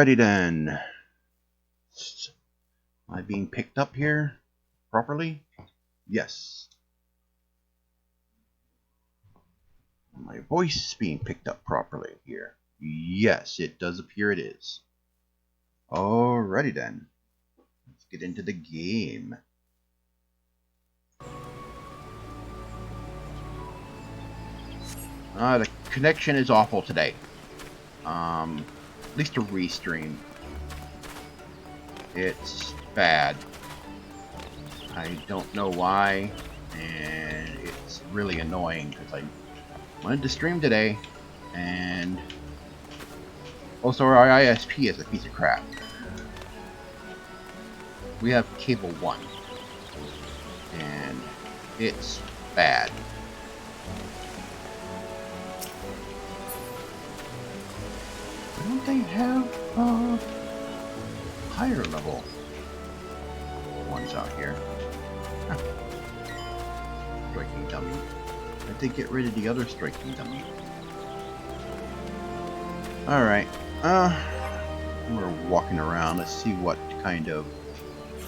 Alrighty then. Am I being picked up here properly? Yes. My voice is being picked up properly here. Yes, it does appear it is. Alrighty then. Let's get into the game. The connection is awful today. At least to restream. It's bad. I don't know why, and it's really annoying because I wanted to stream today, and also our ISP is a piece of crap. We have cable 1, and it's bad. Don't they have higher level ones out here? Huh. Striking dummy. I think get rid of the other striking dummy. Alright. We're walking around. Let's see what kind of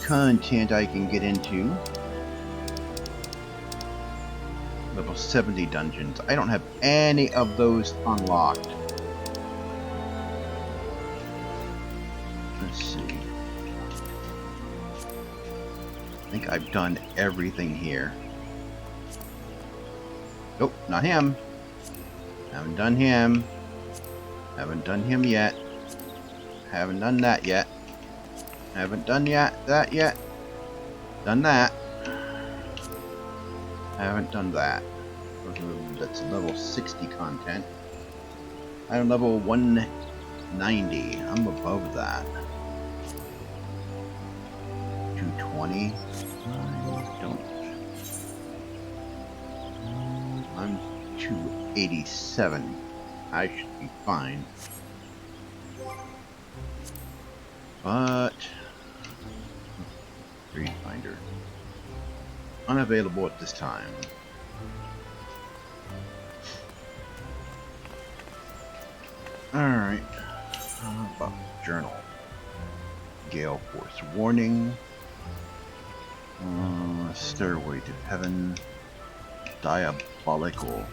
content I can get into. Level 70 dungeons. I don't have any of those unlocked. Let's see. I think I've done everything here. Nope, not him. Haven't done him. Haven't done him yet. Haven't done that yet. Haven't done that yet. Done that. Haven't done that. That's level 60 content. I'm level 190. I'm above that. 220. I'm 287. I should be fine. But Read Finder unavailable at this time. Alright. About journal. Gale Force warning. Stairway to Heaven. Diabolical.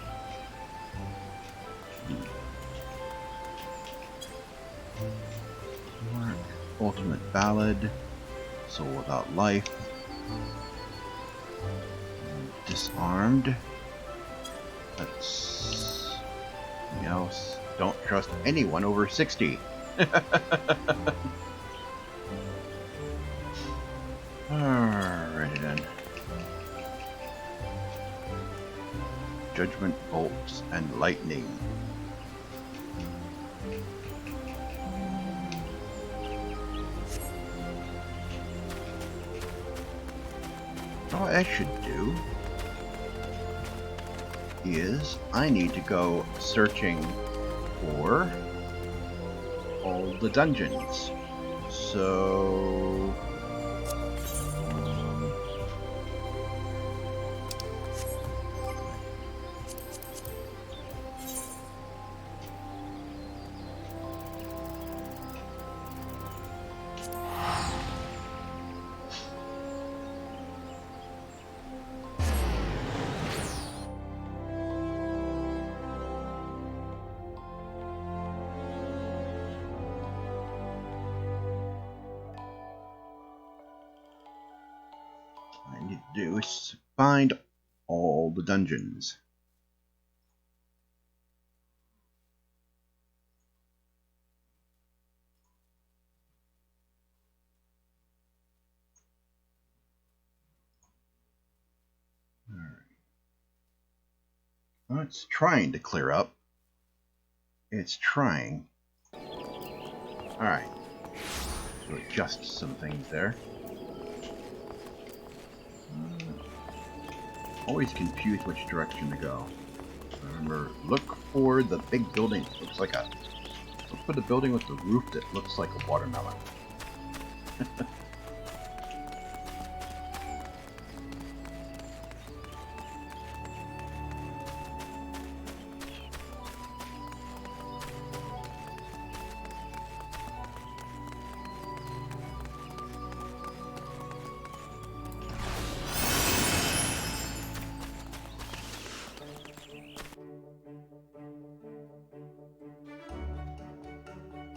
Ultimate Ballad. Soul Without Life. Disarmed. That's something else. Don't trust anyone over 60. Alrighty then. Judgment Bolts and Lightning. What I should do is I need to go searching for all the dungeons. So I need to do is find all the dungeons. Alright. Well, it's trying to clear up. It's trying. Alright. So adjust some things there. Always confused which direction to go. Remember, look for the big building. Look for the building with the roof that looks like a watermelon.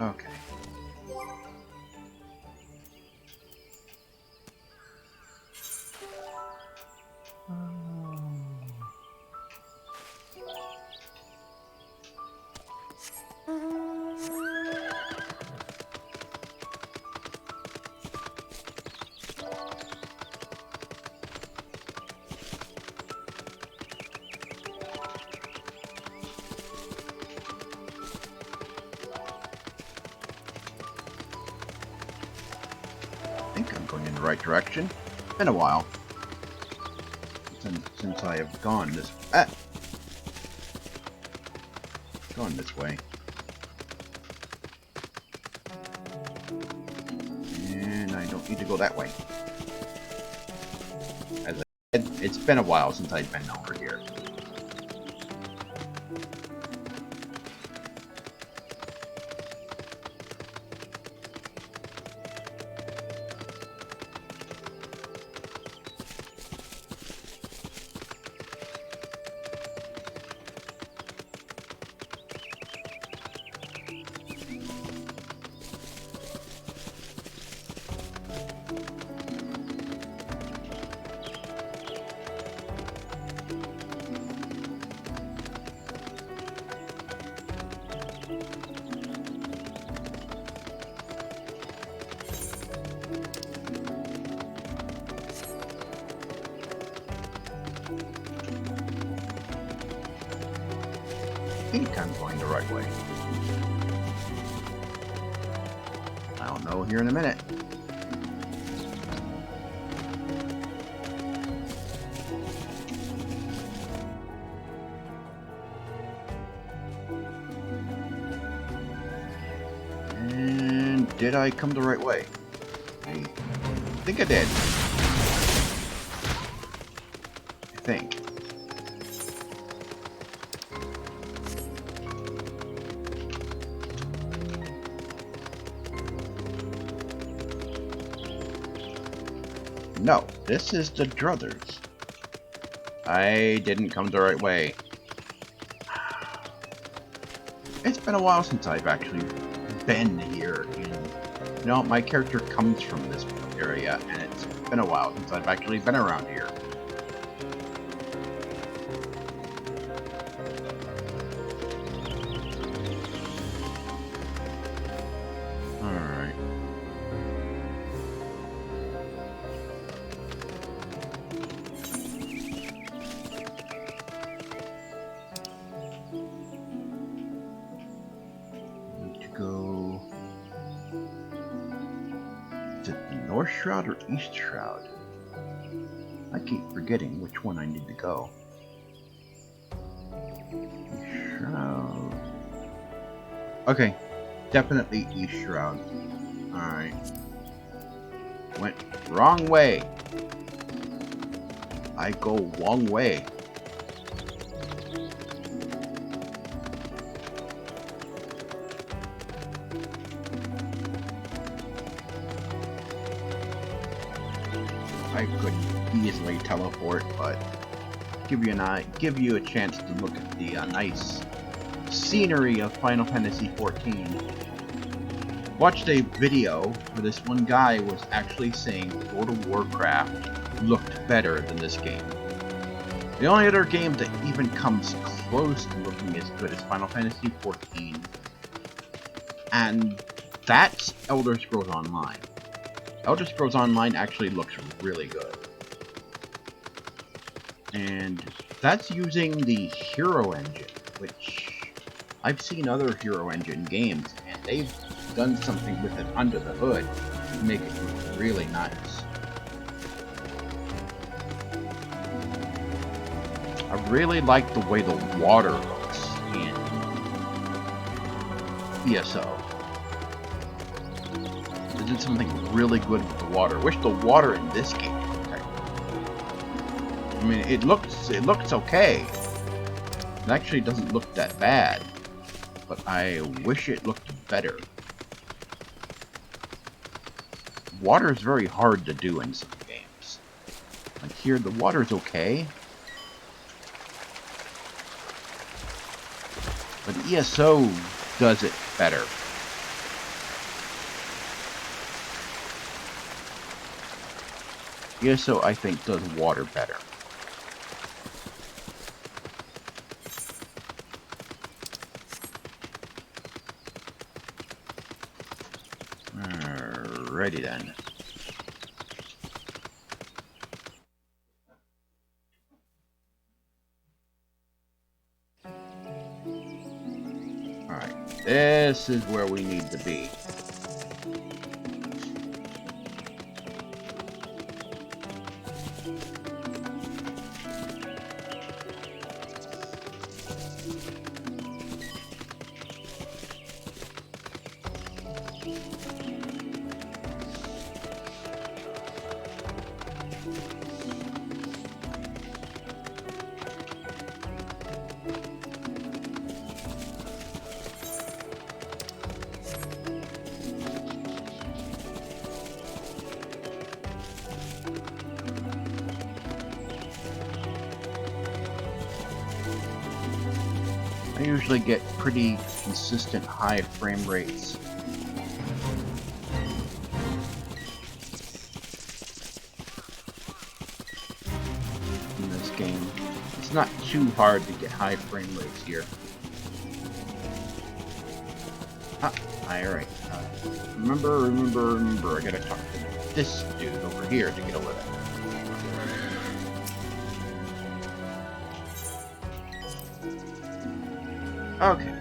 Okay. I think I'm going in the right direction. It's been a while since I have gone this way. And I don't need to go that way. As I said, it's been a while since I've been over here. I think I'm going the right way. I'll know here in a minute. And did I come the right way? I think I did. I think. No, this is the Druthers. I didn't come the right way. It's been a while since I've actually been here. You know, my character comes from this area, and it's been a while since I've actually been around here. Go. Is it the North Shroud or East Shroud? I keep forgetting which one I need to go. East Shroud. Okay, definitely East Shroud. Alright. Went wrong way. I go wrong way. I could easily teleport, but give you a chance to look at the nice scenery of Final Fantasy XIV. Watched a video where this one guy was actually saying World of Warcraft looked better than this game. The only other game that even comes close to looking as good as Final Fantasy XIV, and that's Elder Scrolls Online. Elder Scrolls Online actually looks really good. And that's using the Hero Engine, which I've seen other Hero Engine games, and they've done something with it under the hood to make it look really nice. I really like the way the water looks in ESO. They did something really good with the water. I wish the water in this game was technical. I mean, it looks okay. It actually doesn't look that bad, but I wish it looked better. Water is very hard to do in some games. Like here, the water's okay, but ESO does it better. ESO, I think, does water better. Alrighty then. Alright, this is where we need to be. I usually get pretty consistent high frame rates. In this game. It's not too hard to get high frame rates here. Ah, alright. Remember, I gotta talk to this dude over here to get over that. Okay.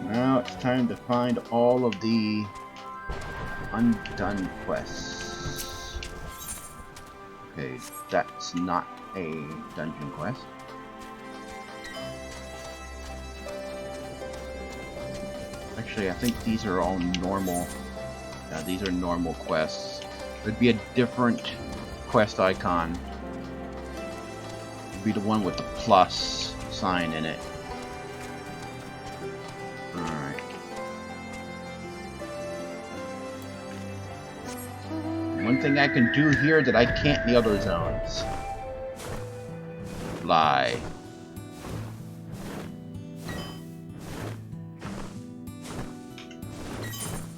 Now it's time to find all of the undone quests. Okay, that's not a dungeon quest. Actually, I think these are all normal. These are normal quests. There'd be a different quest icon. It'd be the one with the plus sign in it. Alright. One thing I can do here that I can't in the other zones. Fly.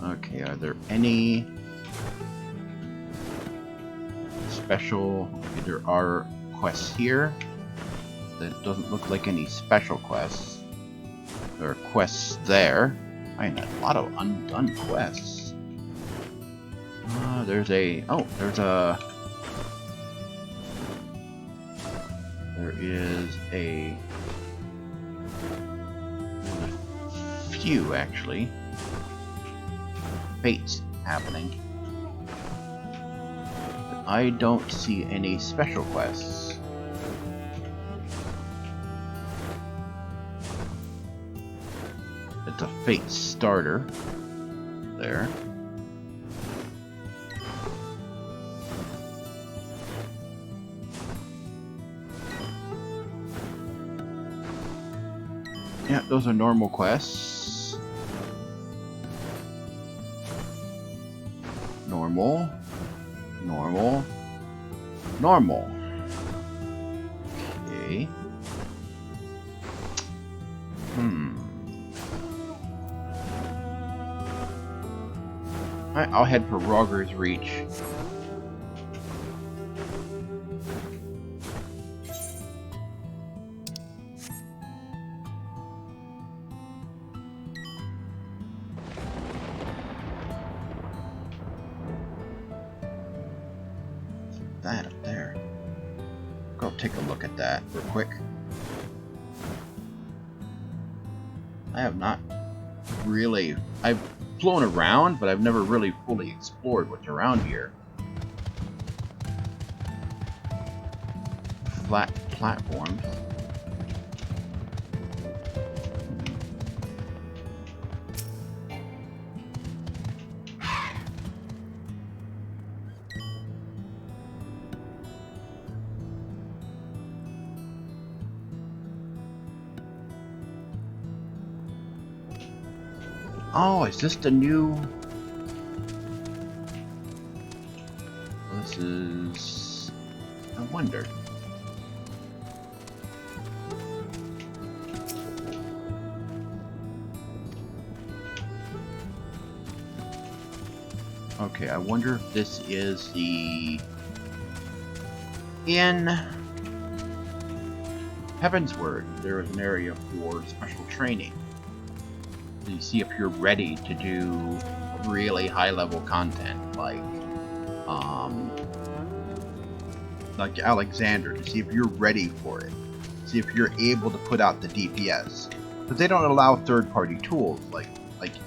Okay, are there any special... Okay, there are quests here. That doesn't look like any special quests. There are quests there. I mean, a lot of undone quests. There's a... Oh, there's a... There is a... There's a few, actually. Fates happening. But I don't see any special quests. It's a fate starter there. Yeah, those are normal quests. Normal. Normal. Normal. Okay. Alright, I'll head for Rogger's Reach. That up there. Go take a look at that real quick. I have not really... I've flown around, but I've never really fully explored what's around here. Flat platforms. Oh, is this the new... This is... I wonder. Okay, I wonder if this is the... In Heaven's Word, there is an area for special training. So you see if you're ready to do really high-level content, like Alexander, to see if you're ready for it. See if you're able to put out the DPS. But they don't allow third-party tools, like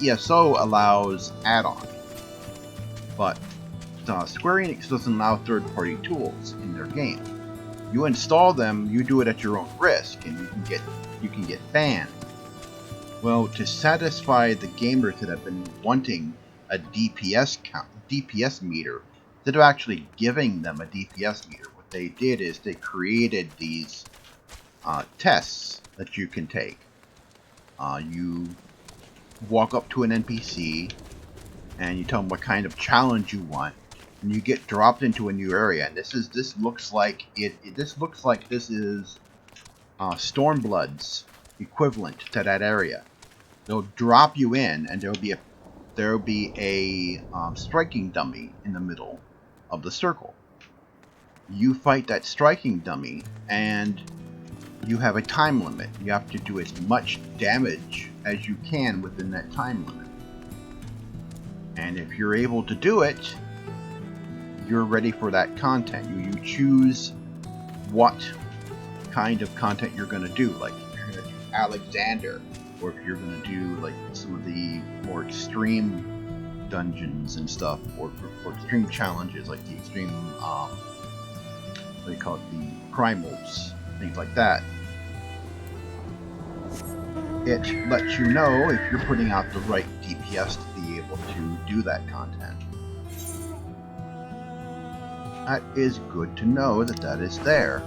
ESO allows add-on. But Square Enix doesn't allow third-party tools in their game. You install them, you do it at your own risk, and you can get banned. Well, to satisfy the gamers that have been wanting a DPS meter, instead of actually giving them a DPS meter, what they did is they created these tests that you can take. You walk up to an NPC and you tell them what kind of challenge you want, and you get dropped into a new area. And this looks like this is Stormblood's equivalent to that area. They'll drop you in, and there'll be a striking dummy in the middle of the circle. You fight that striking dummy, and you have a time limit. You have to do as much damage as you can within that time limit. And if you're able to do it, you're ready for that content. You choose what kind of content you're going to do. Like if you're going to do Alexander, or if you're going to do like some of the more extreme dungeons and stuff, or extreme challenges, like the extreme, what do you call it, the primals, things like that. It lets you know if you're putting out the right DPS to be able to do that content. That is good to know that is there.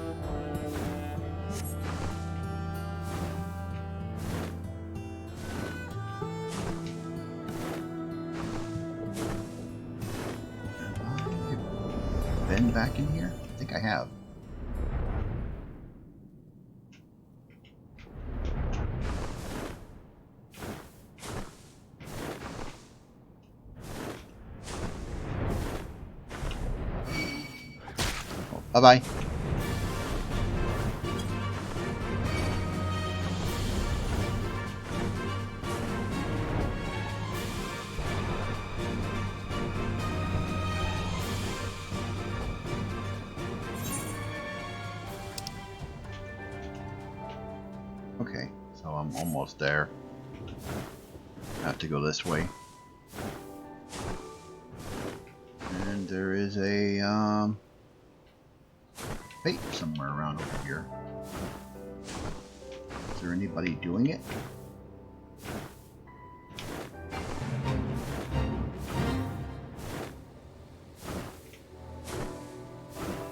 Have I been back in here? I think I have. Bye-bye. Okay, so I'm almost there. I have to go this way. And there is a, fate somewhere around over here. Is there anybody doing it?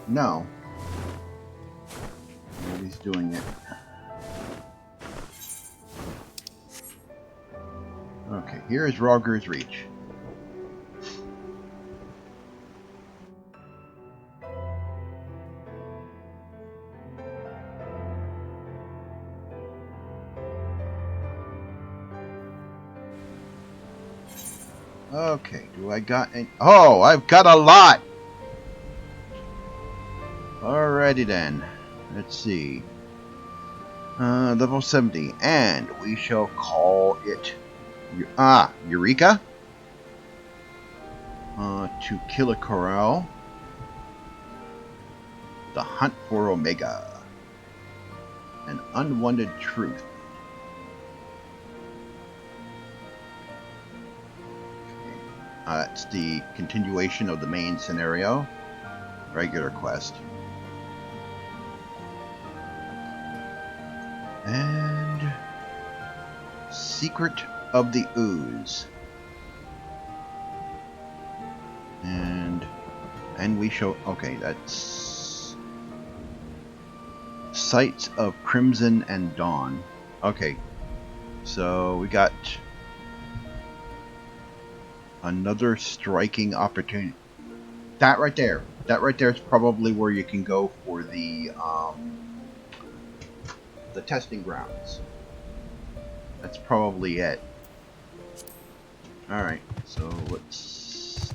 No. Nobody's doing it. Okay, here is Rogger's Reach. Okay, do I got any? Oh, I've got a lot! Alrighty then. Let's see. Level 70. And we shall call it... Eureka? To kill a corral. The Hunt for Omega. An Unwanted Truth. That's the continuation of the main scenario. Regular quest. And... Secret of the Ooze. And we show... Okay, that's... Sights of Crimson and Dawn. Okay. So, we got... another striking opportunity. That right there is probably where you can go for the testing grounds. That's probably it. Alright, so let's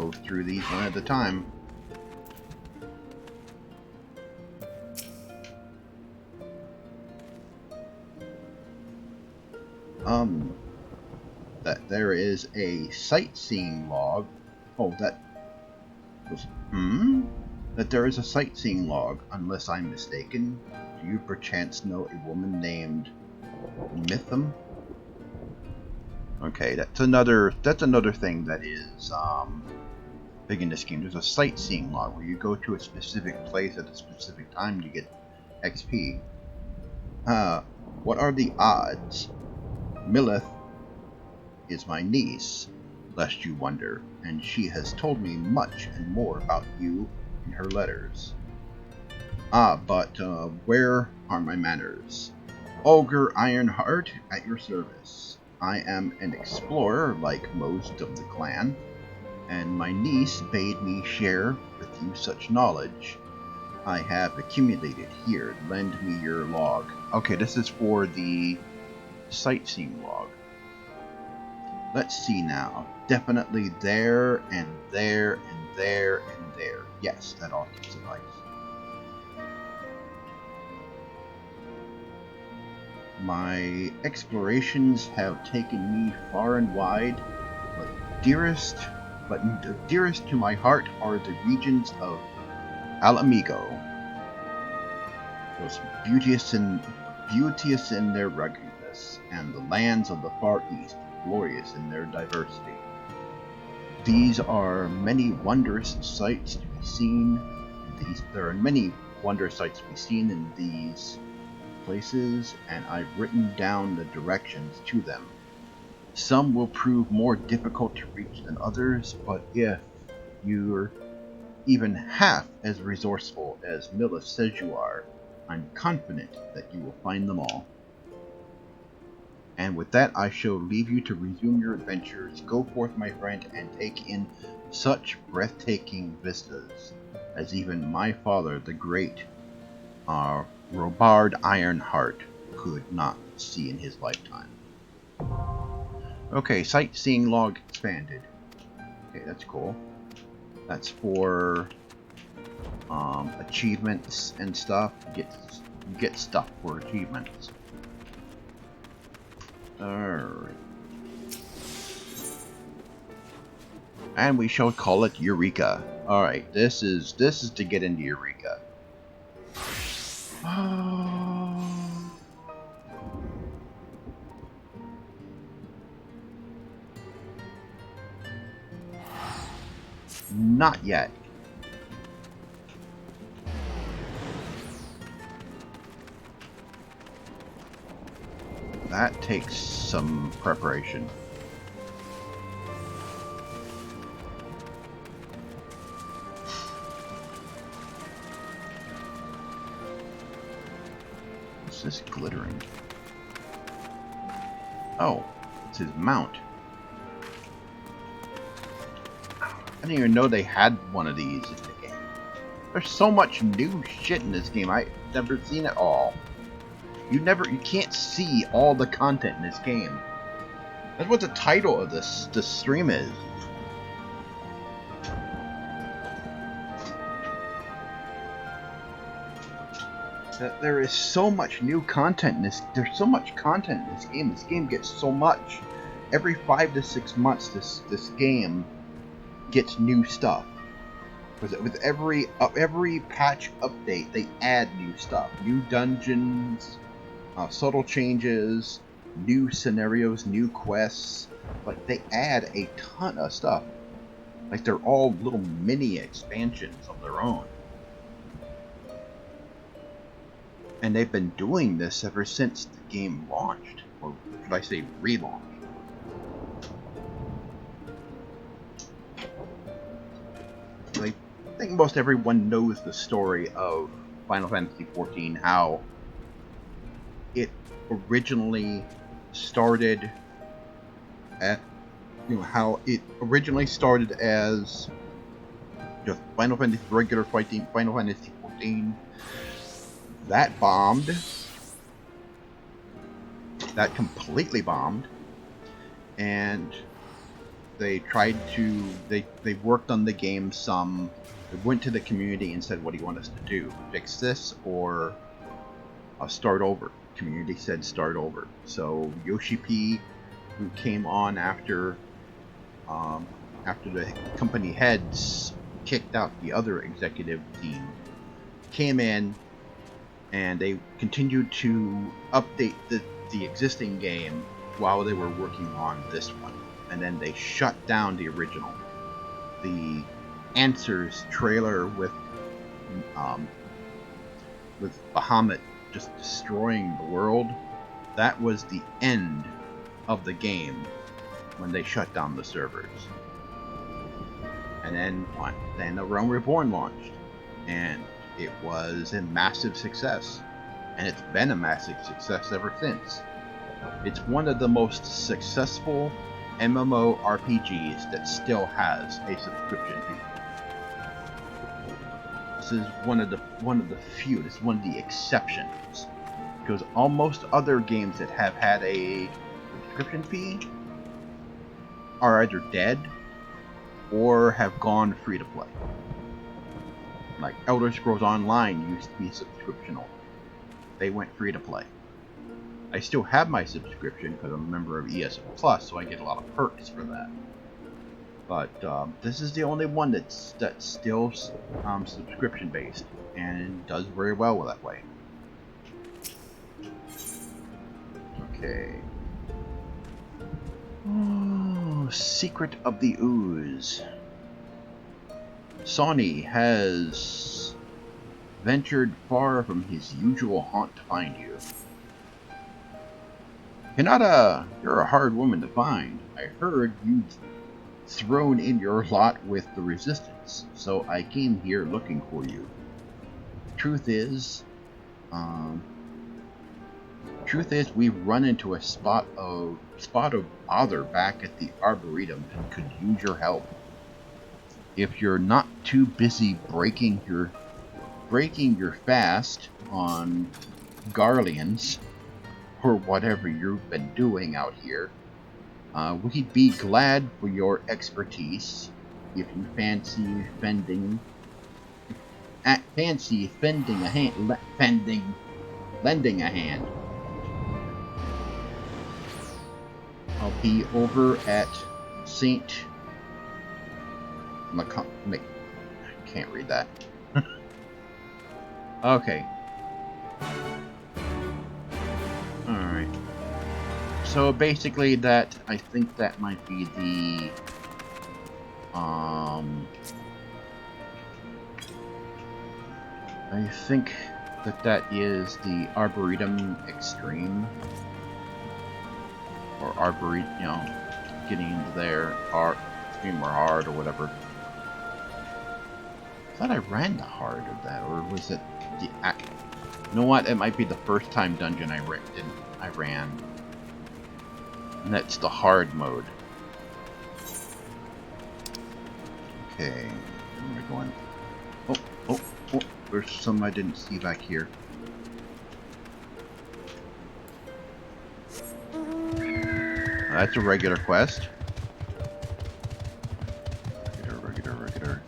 go through these one at a time. That there is a sightseeing log. Oh, that was... That there is a sightseeing log, unless I'm mistaken. Do you perchance know a woman named Mytham? Okay, that's another thing that is big in this game. There's a sightseeing log where you go to a specific place at a specific time to get XP. What are the odds? Millith is my niece, lest you wonder, and she has told me much and more about you in her letters. But where are my manners? Ogre Ironheart at your service. I am an explorer like most of the clan, and my niece bade me share with you such knowledge I have accumulated here. Lend me your log. Okay, this is for the sightseeing log. Let's see now. Definitely there, and there, and there, and there. Yes, that all can suffice. My explorations have taken me far and wide, but dearest to my heart are the regions of Alamigo. Those beauteous in their ruggedness, and the lands of the Far East, glorious in their diversity. These are many wondrous sights to be seen. There are many wondrous sights to be seen in these places, and I've written down the directions to them. Some will prove more difficult to reach than others, but if you're even half as resourceful as Millith says you are, I'm confident that you will find them all. And with that, I shall leave you to resume your adventures. Go forth, my friend, and take in such breathtaking vistas as even my father, the great Robard Ironheart, could not see in his lifetime. Okay, sightseeing log expanded. Okay, that's cool. That's for achievements and stuff. You get stuff for achievements. Alright. And we shall call it Eureka. Alright, this is to get into Eureka. Not yet. That takes some preparation. What's this glittering? Oh, it's his mount. I didn't even know they had one of these in the game. There's so much new shit in this game. I've never seen it all. You can't see all the content in this game. That's what the title of this stream is. That there is so much new content in this. There's so much content in this game. This game gets so much. Every 5 to 6 months, this game gets new stuff. With every patch update, they add new stuff, new dungeons, subtle changes, new scenarios, new quests. Like, they add a ton of stuff. Like, they're all little mini expansions of their own. And they've been doing this ever since the game launched, or should I say relaunched. I think most everyone knows the story of Final Fantasy XIV, how it originally started as just Final Fantasy regular fighting, Final Fantasy XIV. That bombed. That completely bombed. And they tried to they worked on the game some. They went to the community and said, "What do you want us to do? Fix this or start over?" Community said, "Start over." So Yoshi P, who came on after the company heads kicked out the other executive team, came in and they continued to update the existing game while they were working on this one. And then they shut down the original. The Answers trailer with Bahamut just destroying the world, that was the end of the game when they shut down the servers. And then what? Then The Realm Reborn launched, and it was a massive success, and it's been a massive success ever since. It's one of the most successful MMO RPGs that still has a subscription fee. This is one of the few. This is one of the exceptions, because almost other games that have had a subscription fee are either dead or have gone free to play. Like Elder Scrolls Online used to be subscriptional. They went free to play. I still have my subscription because I'm a member of ES Plus, so I get a lot of perks for that. But this is the only one that's still subscription based and does very well that way. Okay. Oh, Secret of the Ooze. Sony has ventured far from his usual haunt to find you. Hinata, you're a hard woman to find. I heard you'd thrown in your lot with the resistance, so I came here looking for you. Truth is, we've run into a spot of bother back at the Arboretum and could use your help. If you're not too busy breaking your fast on Garleans or whatever you've been doing out here, we'd be glad for your expertise if you fancy lending a hand. I'll be over at St. I can't read that. Okay. Alright. So basically that, I think that might be the, I think that is the Arboretum Extreme. Or Arboretum, getting into there, Extreme or Hard or whatever. I thought I ran the Hard of that, or was it the... You know what? It might be the first time dungeon I ran. And that's the Hard mode. Okay, where am I going? Oh, there's some I didn't see back here. That's a regular quest. Regular.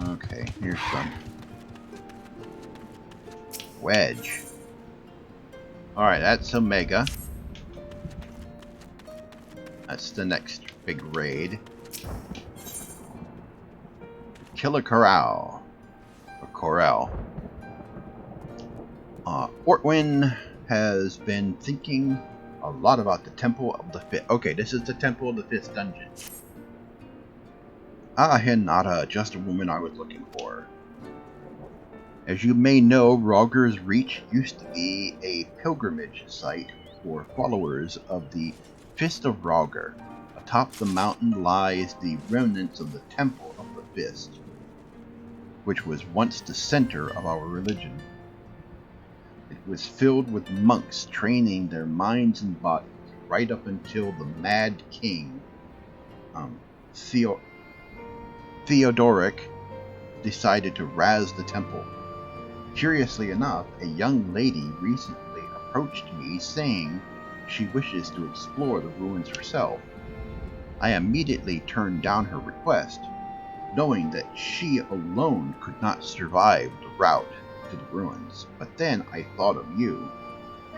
Okay, here's some. Wedge. Alright, that's Omega. That's the next big raid. Killer Corral. Or Corral. Ortwin has been thinking a lot about the Temple of the Fifth. Okay, this is the Temple of the Fifth dungeon. Ah, Hinata, just a woman I was looking for. As you may know, Rogger's Reach used to be a pilgrimage site for followers of the Fist of Rogger. Atop the mountain lies the remnants of the Temple of the Fist, which was once the center of our religion. It was filled with monks training their minds and bodies right up until the Mad King, Theodoric, decided to razz the temple. Curiously enough, a young lady recently approached me saying she wishes to explore the ruins herself. I immediately turned down her request, knowing that she alone could not survive the route to the ruins. But then I thought of you.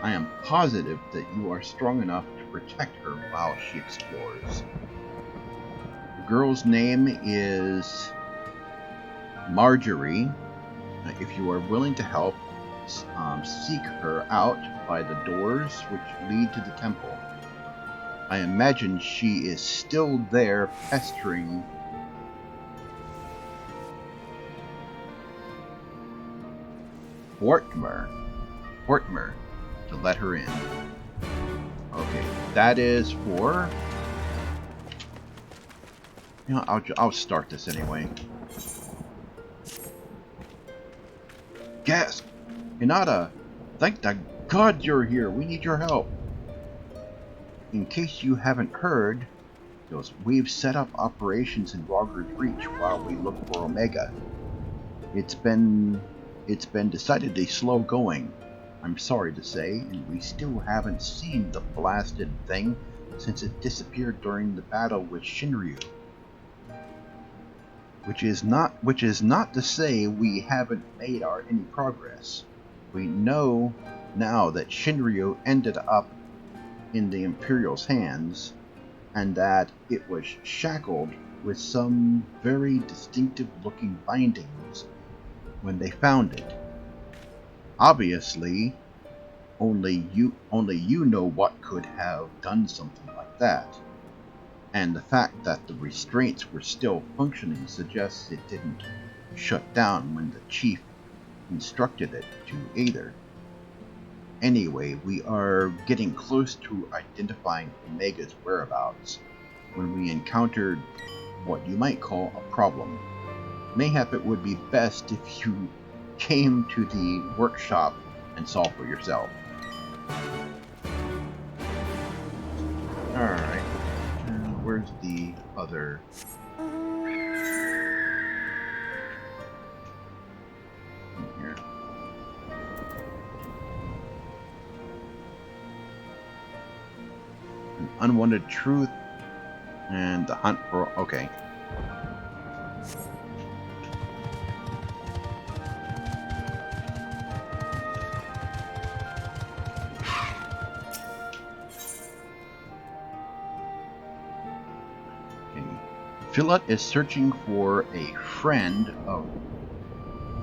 I am positive that you are strong enough to protect her while she explores. The girl's name is Marjorie. If you are willing to help, seek her out by the doors which lead to the temple. I imagine she is still there pestering Hortmer to let her in. Okay, that is for... You know, I'll start this anyway. Gasp! Hinata! Thank the God you're here! We need your help! In case you haven't heard, we've set up operations in Rogger's Reach while we look for Omega. It's been decidedly slow going, I'm sorry to say, and we still haven't seen the blasted thing since it disappeared during the battle with Shinryu. Which is not to say we haven't made any progress. We know now that Shinryu ended up in the Imperial's hands, and that it was shackled with some very distinctive looking bindings when they found it. Obviously, only you know what could have done something like that. And the fact that the restraints were still functioning suggests it didn't shut down when the chief instructed it to either. Anyway, we are getting close to identifying Omega's whereabouts when we encountered what you might call a problem. Mayhap it would be best if you came to the workshop and saw for yourself. Alright. Where's the other... Here. An unwanted truth and the hunt for... Okay. Philip is searching for a friend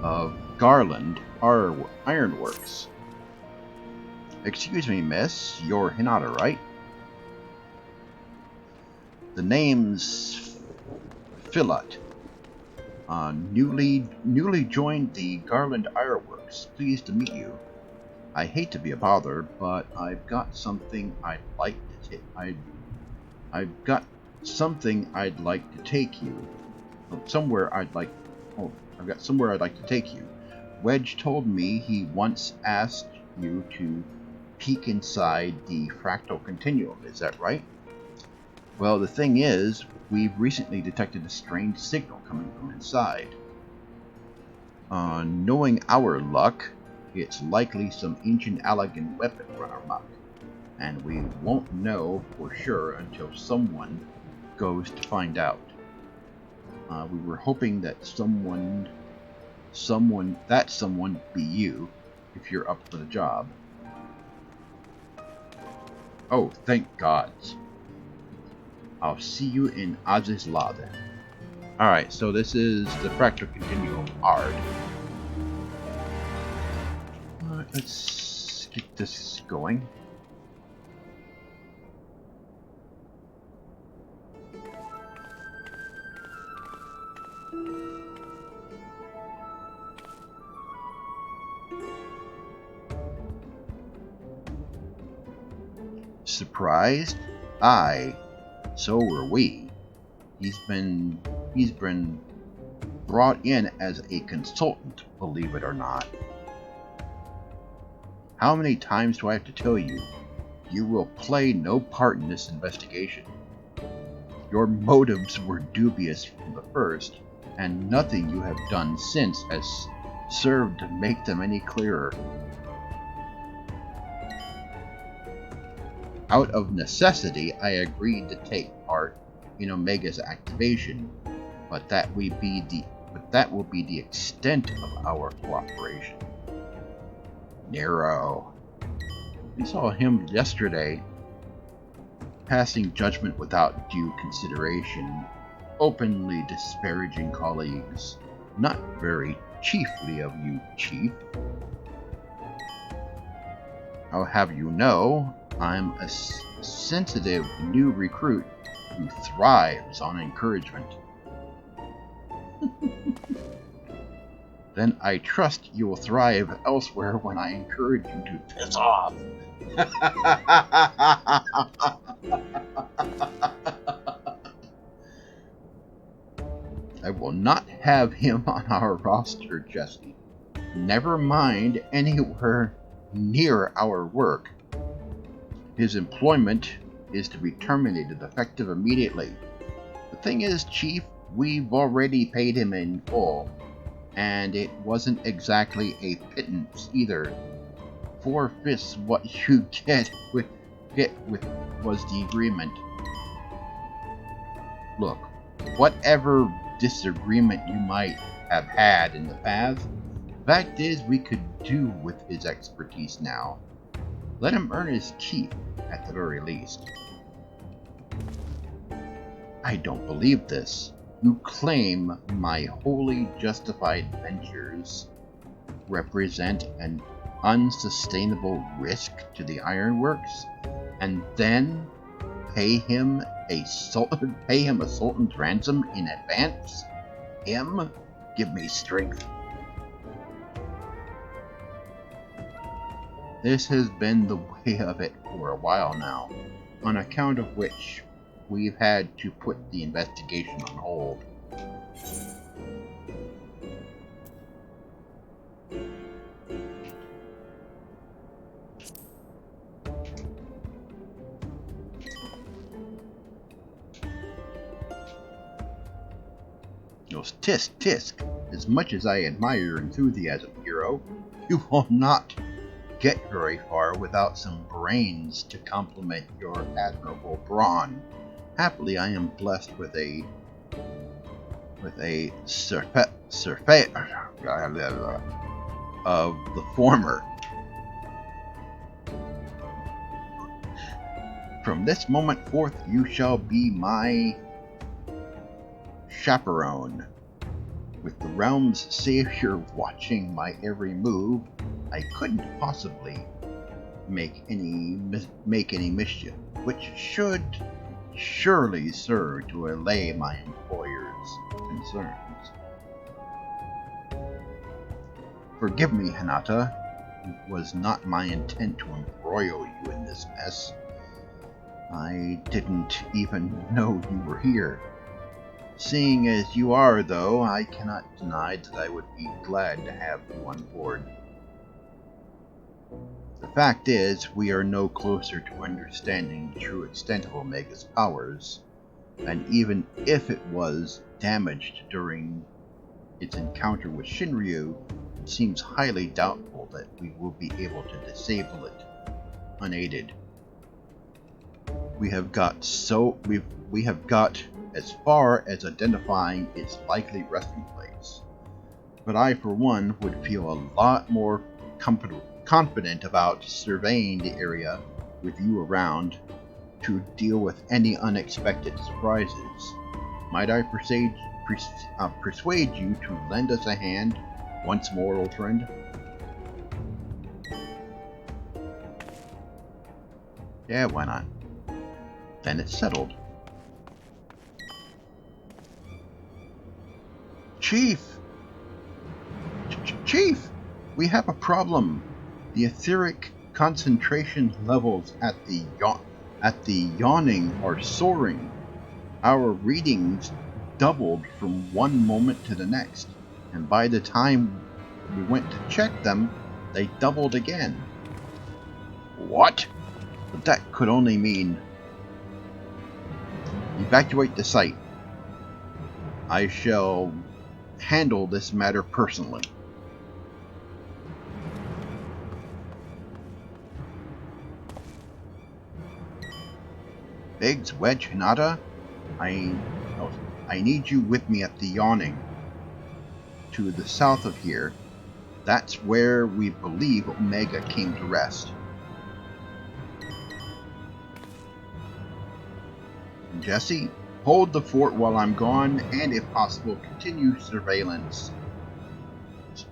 of Garland Ironworks. Excuse me, miss, you're Hinata, right? The name's Philip. Newly joined the Garland Ironworks. Pleased to meet you. I hate to be a bother, but I've got something I'd like to take. I've got something I'd like to take you. I've got somewhere I'd like to take you. Wedge told me he once asked you to peek inside the fractal continuum. Is that right? Well, the thing is, we've recently detected a strange signal coming from inside. Knowing our luck, it's likely some ancient Allagan weapon run amok, and we won't know for sure until someone goes to find out. We were hoping that someone be you, if you're up for the job. Oh, thank gods. I'll see you in Azislade. Alright, so this is the Fractal Continuum Ard. Alright, let's get this going. Surprised? Aye, so were we. He's been brought in as a consultant, believe it or not. How many times do I have to tell you? You will play no part in this investigation. Your motives were dubious from the first, and nothing you have done since has served to make them any clearer. Out of necessity, I agreed to take part in Omega's activation, but that will be the extent of our cooperation. Nero. We saw him yesterday, passing judgment without due consideration, openly disparaging colleagues. Not very chiefly of you, Chief. I'll have you know, I'm a sensitive new recruit who thrives on encouragement. Then I trust you will thrive elsewhere when I encourage you to piss off. I will not have him on our roster, Jesse. Never mind anywhere near our work. His employment is to be terminated effective immediately. The thing is, Chief, we've already paid him in full, and it wasn't exactly a pittance either. 4/5 what you get with was the agreement. Look, whatever disagreement you might have had in the past, the fact is we could do with his expertise now. Let him earn his keep, at the very least. I don't believe this. You claim my wholly justified ventures represent an unsustainable risk to the ironworks, and then pay him a sultan's ransom in advance? Him? Give me strength. This has been the way of it for a while now, on account of which we've had to put the investigation on hold. Tisk, tisk. As much as I admire your enthusiasm, hero, you will not get very far without some brains to complement your admirable brawn. Happily, I am blessed with a surfeit of the former. From this moment forth, you shall be my chaperone. With the realm's savior watching my every move, I couldn't possibly make any mischief, which should surely serve to allay my employer's concerns. Forgive me, Hinata. It was not my intent to embroil you in this mess. I didn't even know you were here. Seeing as you are, though, I cannot deny that I would be glad to have you on board. The fact is, we are no closer to understanding the true extent of Omega's powers, and even if it was damaged during its encounter with Shinryu, it seems highly doubtful that we will be able to disable it unaided. We have got as far as identifying its likely resting place, but I for one would feel a lot more confident about surveying the area with you around to deal with any unexpected surprises. Might I persuade you to lend us a hand once more, old friend? Yeah, why not? Then it's settled. Chief! Chief! We have a problem. The etheric concentration levels at the yawning are soaring. Our readings doubled from one moment to the next, and by the time we went to check them, they doubled again. What? But that could only mean... Evacuate the site. I shall handle this matter personally. Biggs, Wedge, Hinata, oh, I need you with me at the Yawning. To the south of here. That's where we believe Omega came to rest. Jesse, hold the fort while I'm gone, and if possible, continue surveillance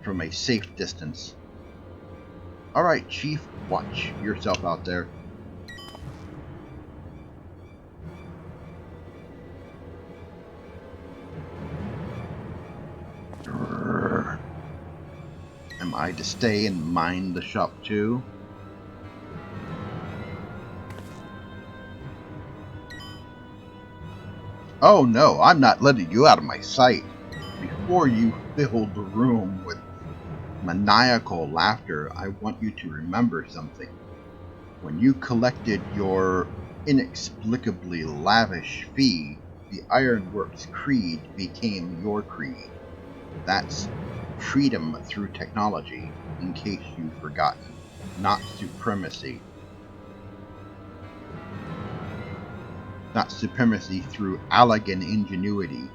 from a safe distance. Alright, Chief, watch yourself out there. Am I to stay and mind the shop too? Oh no, I'm not letting you out of my sight. Before you filled the room with maniacal laughter, I want you to remember something. When you collected your inexplicably lavish fee, the Ironworks Creed became your creed. That's freedom through technology, in case you've forgotten, not supremacy. Not supremacy through Allagan ingenuity.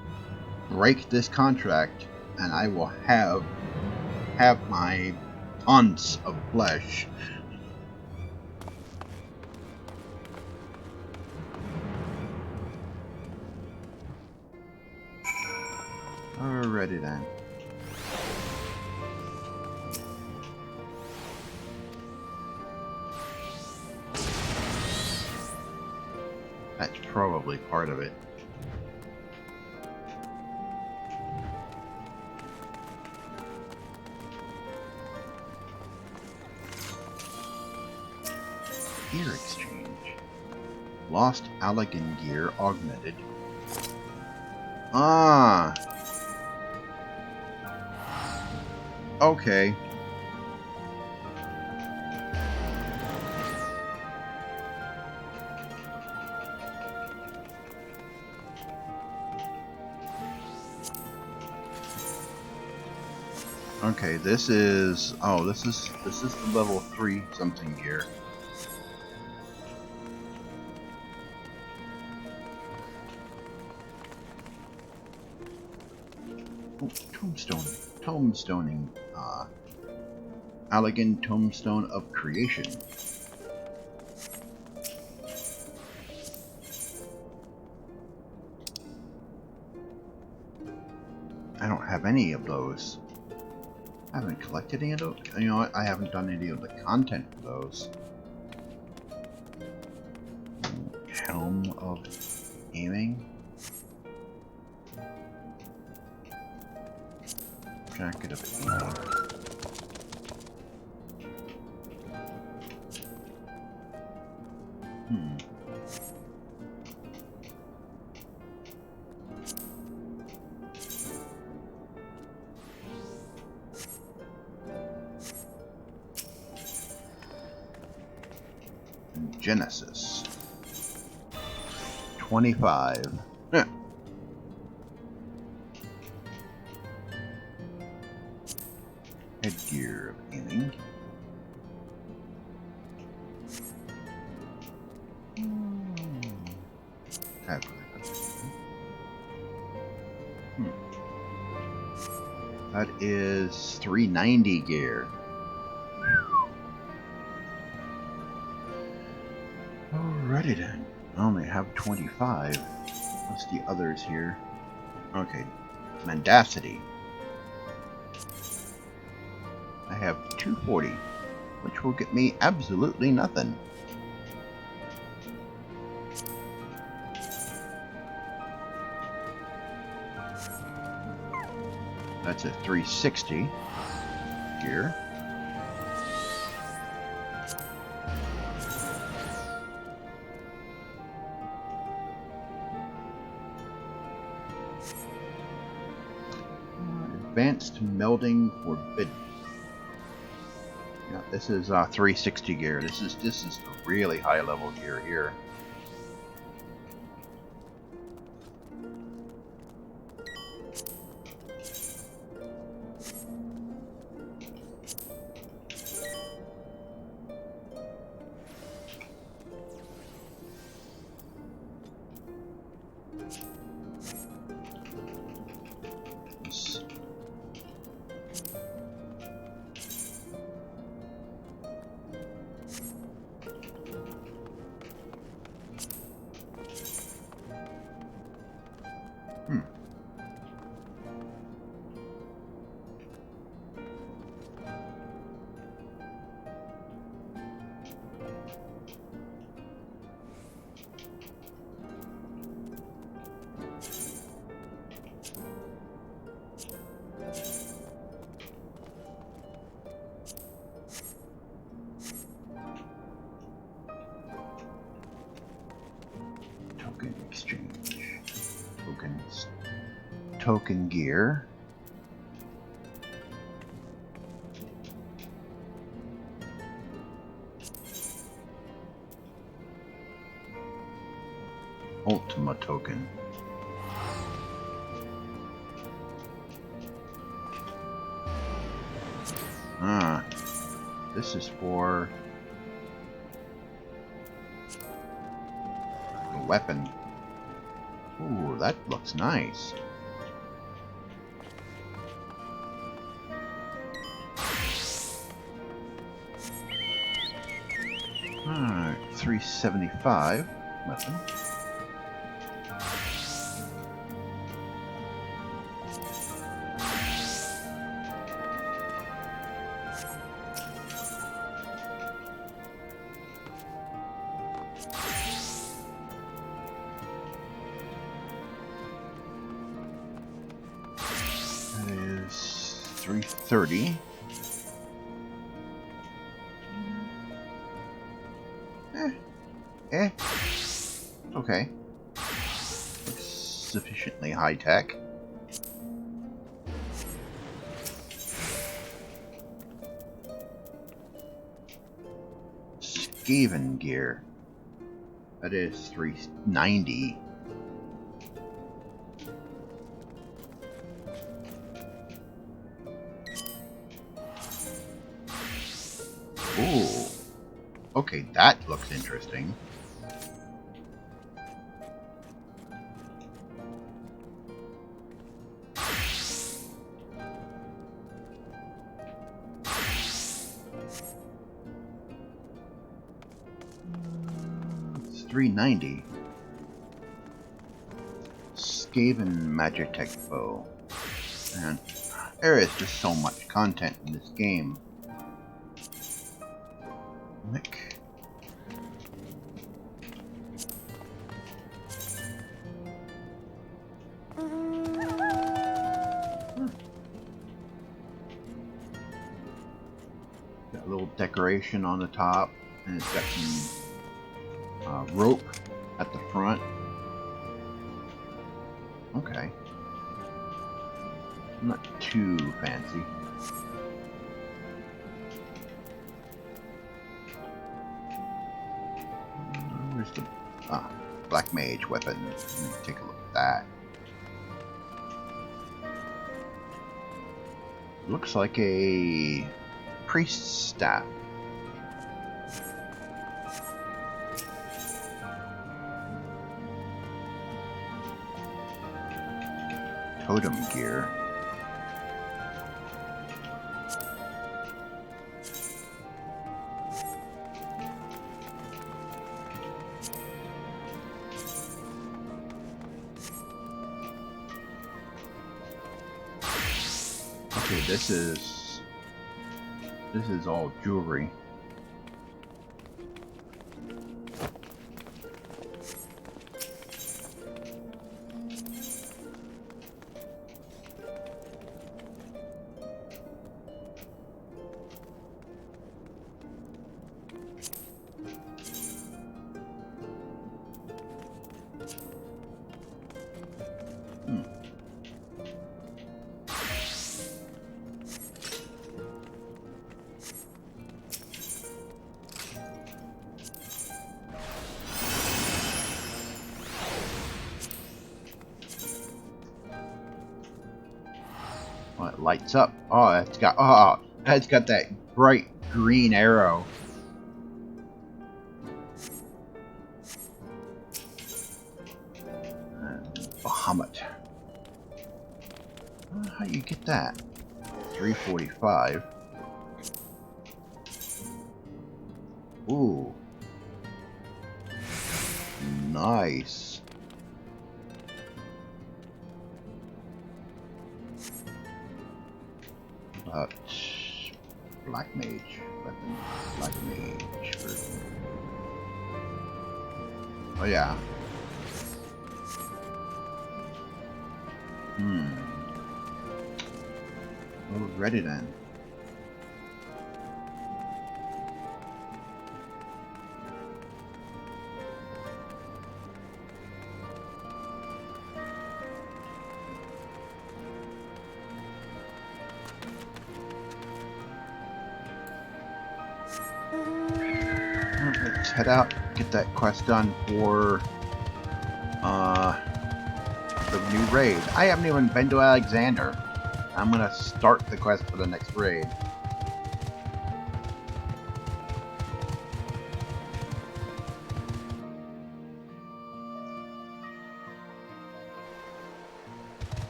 Break this contract, and I will have my ounce of flesh. Alrighty then. That's probably part of it. Gear exchange. Lost Allagan gear augmented. Ah. Okay. Okay, this is the level 3 something gear. Oh, tombstoning. Allagan Tombstone of Creation. I don't have any of those. I haven't collected any of those. You know what? I haven't done any of the content for those. Helm of Aiming. Jacket of Aiming. Genesis. 25. Huh. Headgear of Aiming. That is 390 gear. Alrighty then. I only have 25. What's the others here? Okay. Mendacity. I have 240, which will get me absolutely nothing. That's a 360 here. Advanced melding forbidden. Yeah, this is 360 gear. This is the really high level gear here. Exchange. Tokens. Token gear. Ultima token. Ah, this is for a weapon. Ooh, that looks nice. Alright, 375 weapon. That is 330. Okay. Looks sufficiently high tech. Skaven gear. That is 390. Ooh. Okay, that looks interesting. It's 390. Skaven Magitech bow. Man, there is just so much content in this game. Nick. Got a little decoration on the top, and it's got some rope at the front. Okay. Not too fancy. Where's the black mage weapon? Let me take a look at that. Looks like a priest's staff. Totem gear. Okay, this is all jewelry. Oh, it lights up. Oh, it's got that bright green arrow. Bahamut. How do you get that? 345. Ooh. Nice. About black mage weapon. Black mage version. Oh yeah. Well, ready then. Let's head out, get that quest done for the new raid. I haven't even been to Alexander. I'm gonna start the quest for the next raid.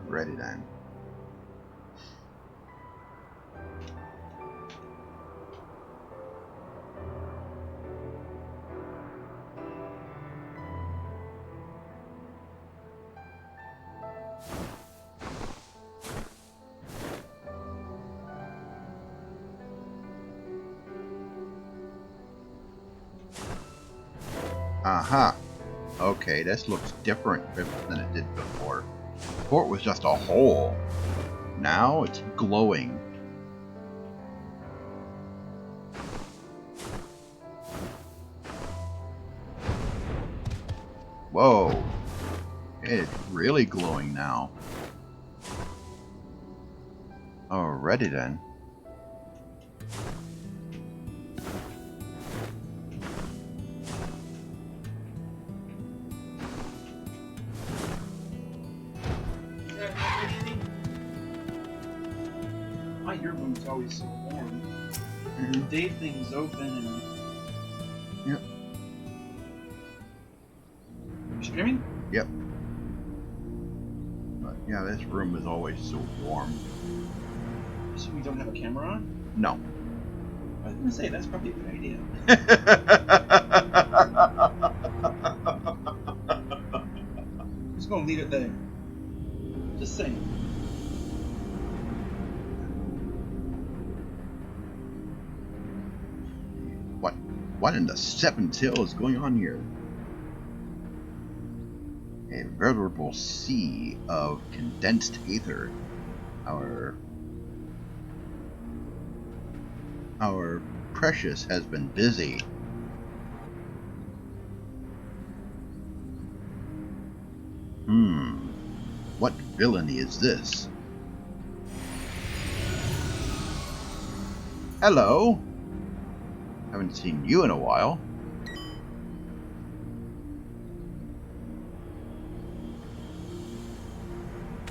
Ready then. Aha. Okay, this looks different than it did before. Before it was just a hole. Now it's glowing. Whoa. It's really glowing now. Alrighty then. Your room's always so warm. Day things open and... Yep. You're streaming? Yep. But yeah, this room is always so warm. So we don't have a camera on? No. I was gonna say, that's probably a good idea. Just gonna leave it there. Just saying. What in the seventh hill is going on here? A veritable sea of condensed ether. Our Precious has been busy. What villainy is this? Hello. Haven't seen you in a while.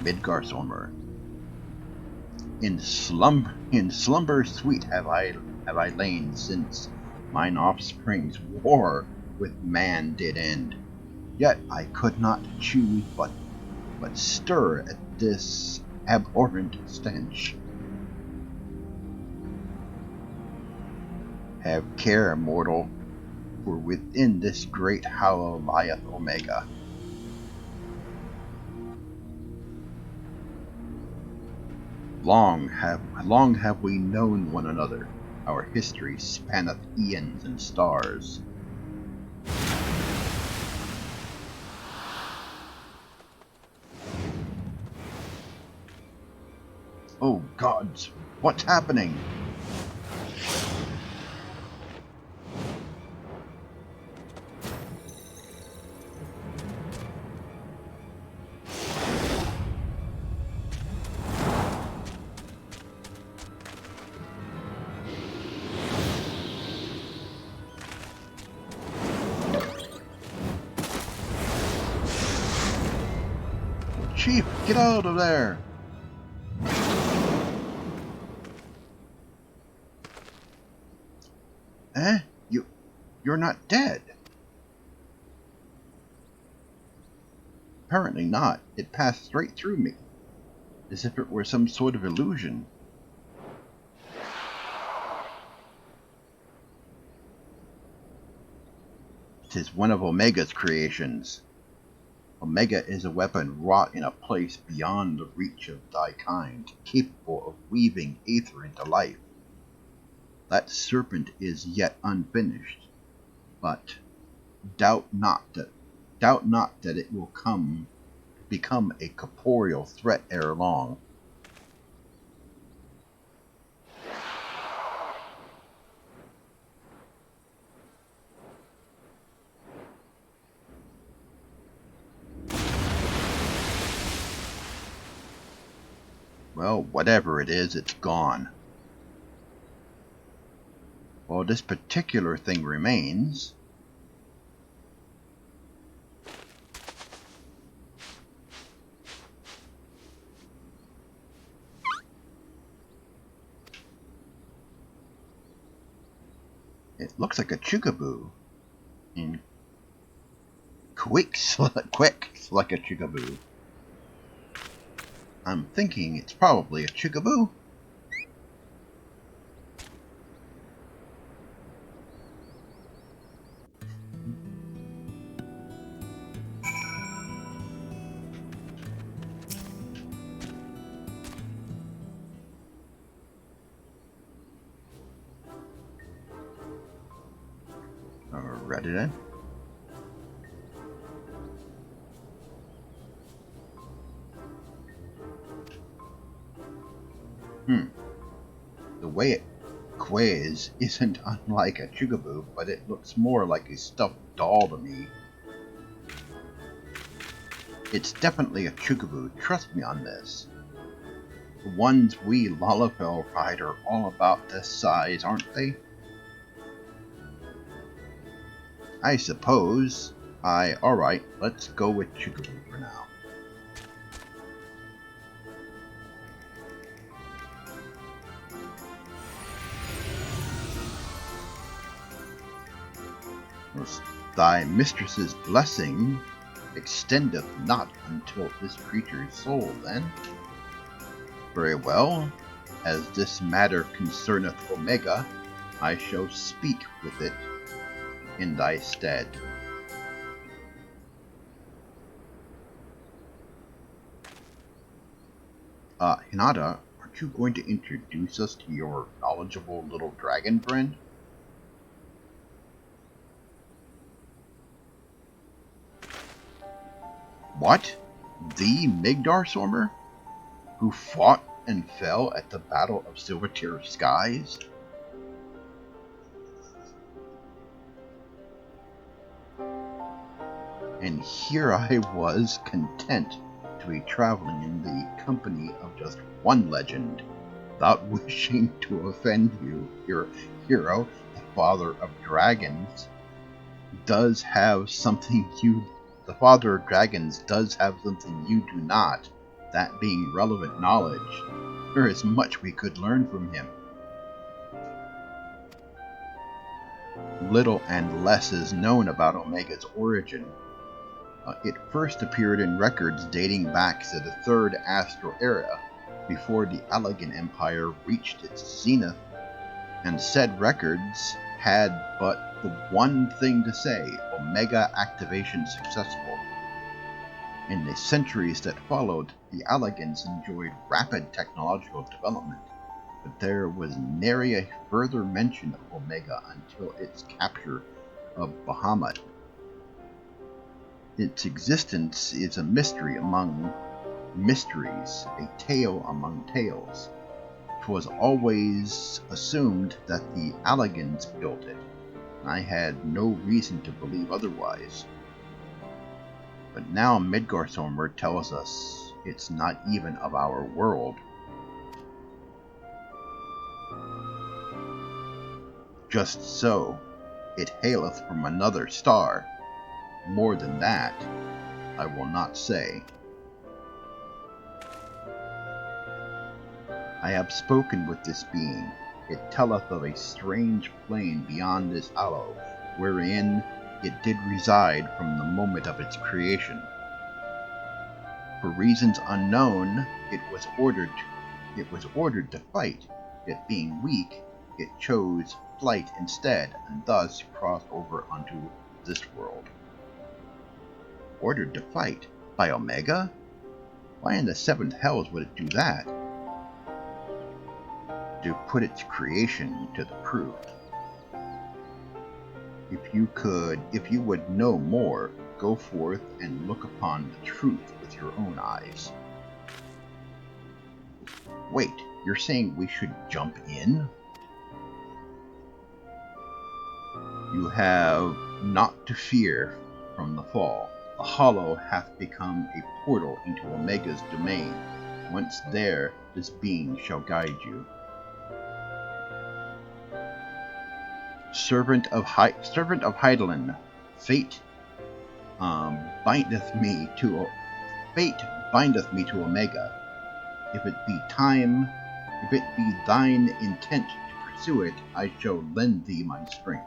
Midgar Solmer. In slumber sweet have I lain since mine offspring's war with man did end. Yet I could not choose but stir at this abhorrent stench. Have care, mortal, for within this great hollow lieth Omega. Long have we known one another. Our history spanneth eons and stars. Oh gods, what's happening? Chief, get out of there! Eh? You're not dead. Apparently not. It passed straight through me, as if it were some sort of illusion. Tis one of Omega's creations. Omega is a weapon wrought in a place beyond the reach of thy kind, capable of weaving aether into life. That serpent is yet unfinished, but doubt not that it will become a corporeal threat ere long. Well, whatever it is, it's gone. Well, this particular thing remains. It looks like a chugaboo. In quick like a chugaboo. I'm thinking it's probably a chugaboo. Read it in. The way it quays isn't unlike a chugaboo, but it looks more like a stuffed doll to me. It's definitely a chugaboo, trust me on this. The ones we Lalafell ride are all about this size, aren't they? I suppose. Alright, let's go with chugaboo for now. Thy mistress's blessing extendeth not until this creature's soul, then. Very well, as this matter concerneth Omega, I shall speak with it in thy stead. Hinata, aren't you going to introduce us to your knowledgeable little dragon friend? What? The Migdarstormer? Who fought and fell at the Battle of Silvertear Skies? And here I was, content to be traveling in the company of just one legend, without wishing to offend you. Your hero, the Father of Dragons, does have something you... The Father of Dragons does have something you do not, that being relevant knowledge. There is much we could learn from him. Little and less is known about Omega's origin. It first appeared in records dating back to the Third Astral Era, before the Allegan Empire reached its zenith, and said records had but the one thing to say: Omega activation successful. In the centuries that followed, the Allegans enjoyed rapid technological development, but there was nary a further mention of Omega until its capture of Bahamut. Its existence is a mystery among mysteries, a tale among tales. 'Twas always assumed that the Allegans built it, and I had no reason to believe otherwise. But now Midgarstormer tells us it's not even of our world. Just so, it haileth from another star. More than that, I will not say. I have spoken with this being. It telleth of a strange plane beyond this hollow, wherein it did reside from the moment of its creation. For reasons unknown, it was ordered to fight. It being weak, it chose flight instead, and thus crossed over onto this world. Ordered to fight? By Omega? Why in the seventh hells would it do that? To put its creation to the proof. If you would know more, go forth and look upon the truth with your own eyes. Wait, you're saying we should jump in? You have naught to fear from the fall. The hollow hath become a portal into Omega's domain, Once there, this being shall guide you. Servant of Heidelin, fate bindeth me to Omega. If it be thine intent to pursue it, I shall lend thee my strength.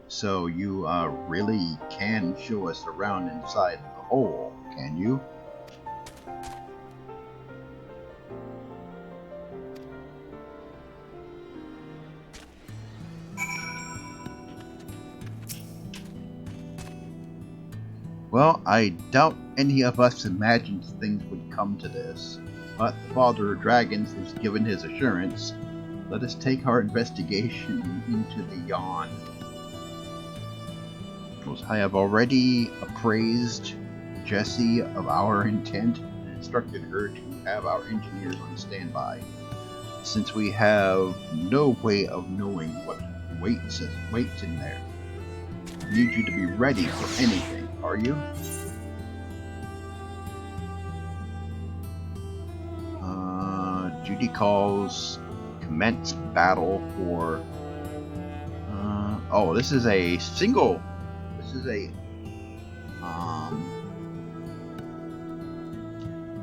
So you really can show us around inside the hole, can you? Well, I doubt any of us imagined things would come to this, but the Father of Dragons has given his assurance. Let us take our investigation into the yawn. I have already appraised Jessie of our intent and instructed her to have our engineers on standby. Since we have no way of knowing what waits in there, I need you to be ready for anything, are you? Duty calls commence battle for... oh, this is a single... This is a...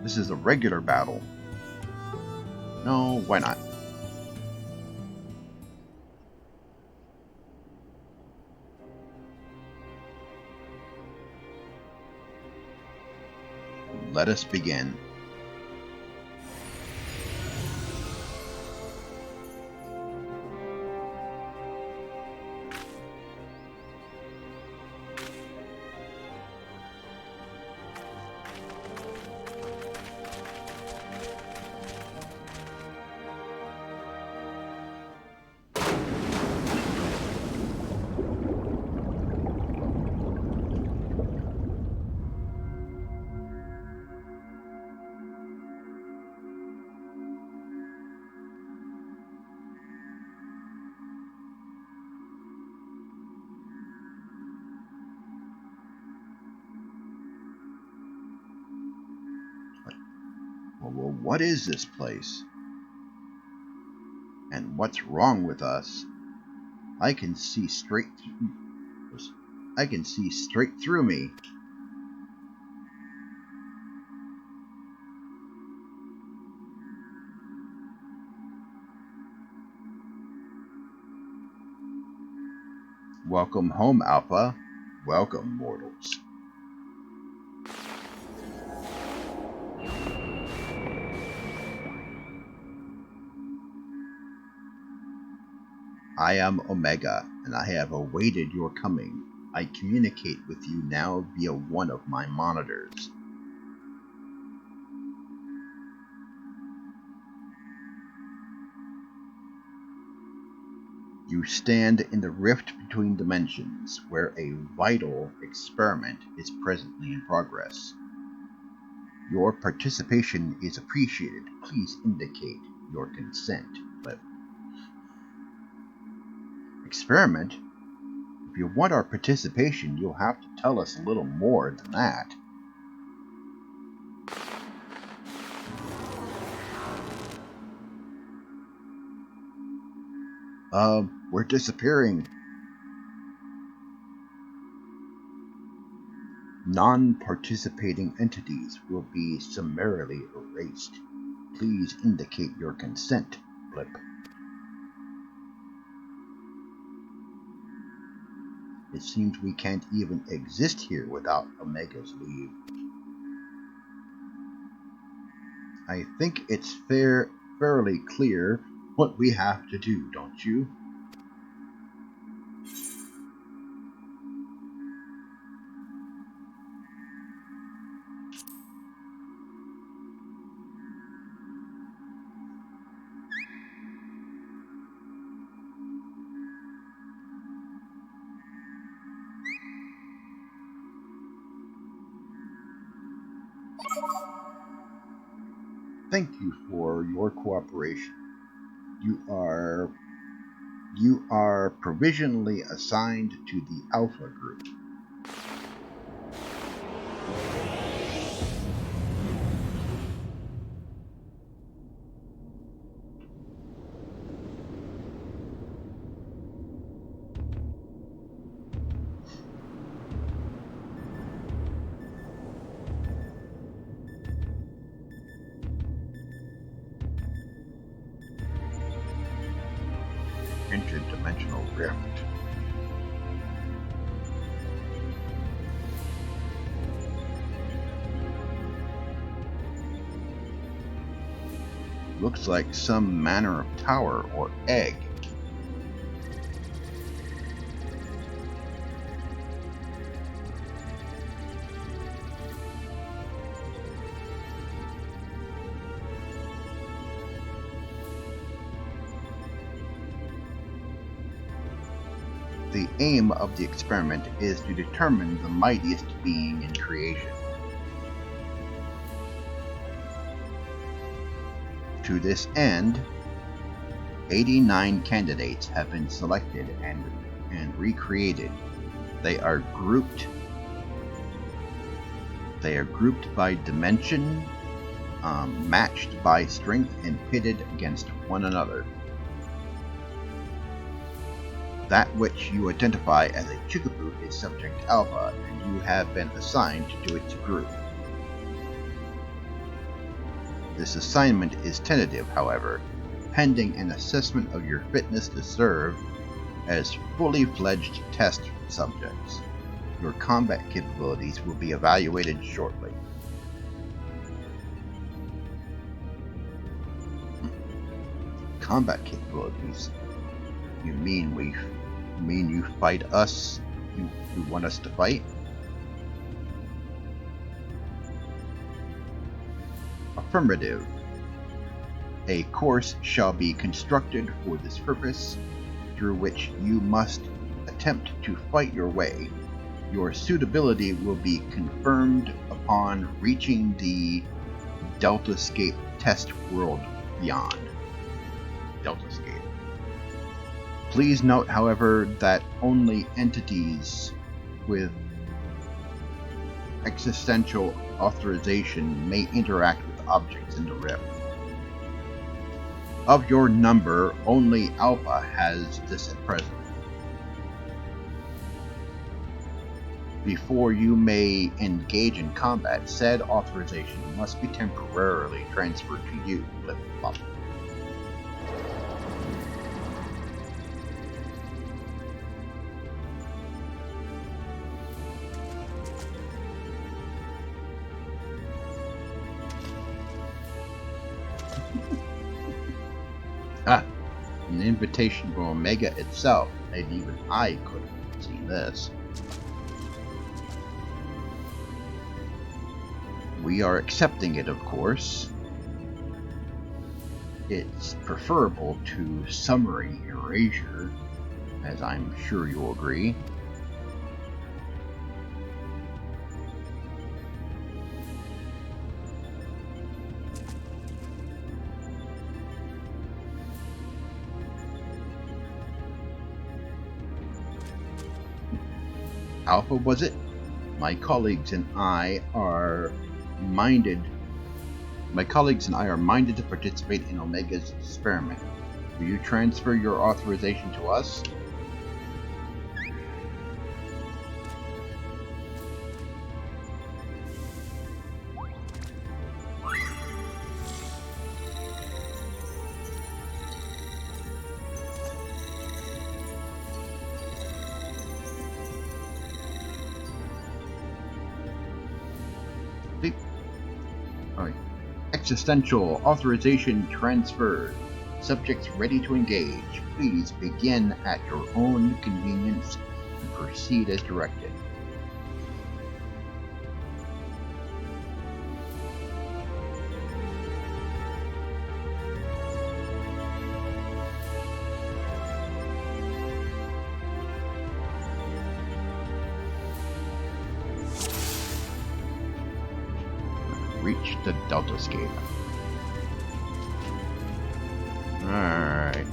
this is a regular battle. No, why not? Let us begin. Well, what is this place? And what's wrong with us? I can see straight through me. Welcome home, Alpha. Welcome, mortals. I am Omega, and I have awaited your coming. I communicate with you now via one of my monitors. You stand in the rift between dimensions, where a vital experiment is presently in progress. Your participation is appreciated. Please indicate your consent. But experiment? If you want our participation, you'll have to tell us a little more than that. We're disappearing. Non-participating entities will be summarily erased. Please indicate your consent, Blip. It seems we can't even exist here without Omega's leave. I think it's fairly clear what we have to do, don't you? Thank you for your cooperation. You are You are provisionally assigned to the Alpha group. Interdimensional rift. Looks like some manner of tower or egg. The aim of the experiment is to determine the mightiest being in creation. To this end, 89 candidates have been selected and recreated. They are grouped by dimension, matched by strength, and pitted against one another. That which you identify as a Chickaboot is Subject Alpha, and you have been assigned to its group. This assignment is tentative, however, pending an assessment of your fitness to serve as fully fledged test subjects. Your combat capabilities will be evaluated shortly. Combat capabilities? You mean you fight us? You want us to fight? Affirmative. A course shall be constructed for this purpose, through which you must attempt to fight your way. Your suitability will be confirmed upon reaching the Deltascape test world beyond. Deltascape. Please note, however, that only entities with existential authorization may interact with objects in the rift. Of your number, only Alpha has this at present. Before you may engage in combat, said authorization must be temporarily transferred to you. Flip-flop. An invitation from Omega itself, and even I could have seen this. We are accepting it, of course. It's preferable to summary erasure, as I'm sure you'll agree. Alpha, was it? My colleagues and I are minded to participate in Omega's experiment. Will you transfer your authorization to us? Existential authorization transferred. Subjects ready to engage. Please begin at your own convenience and proceed as directed. Reach the Deltascape. Alright.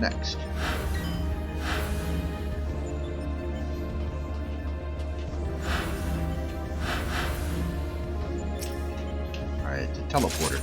next? Alright, it's a teleporter.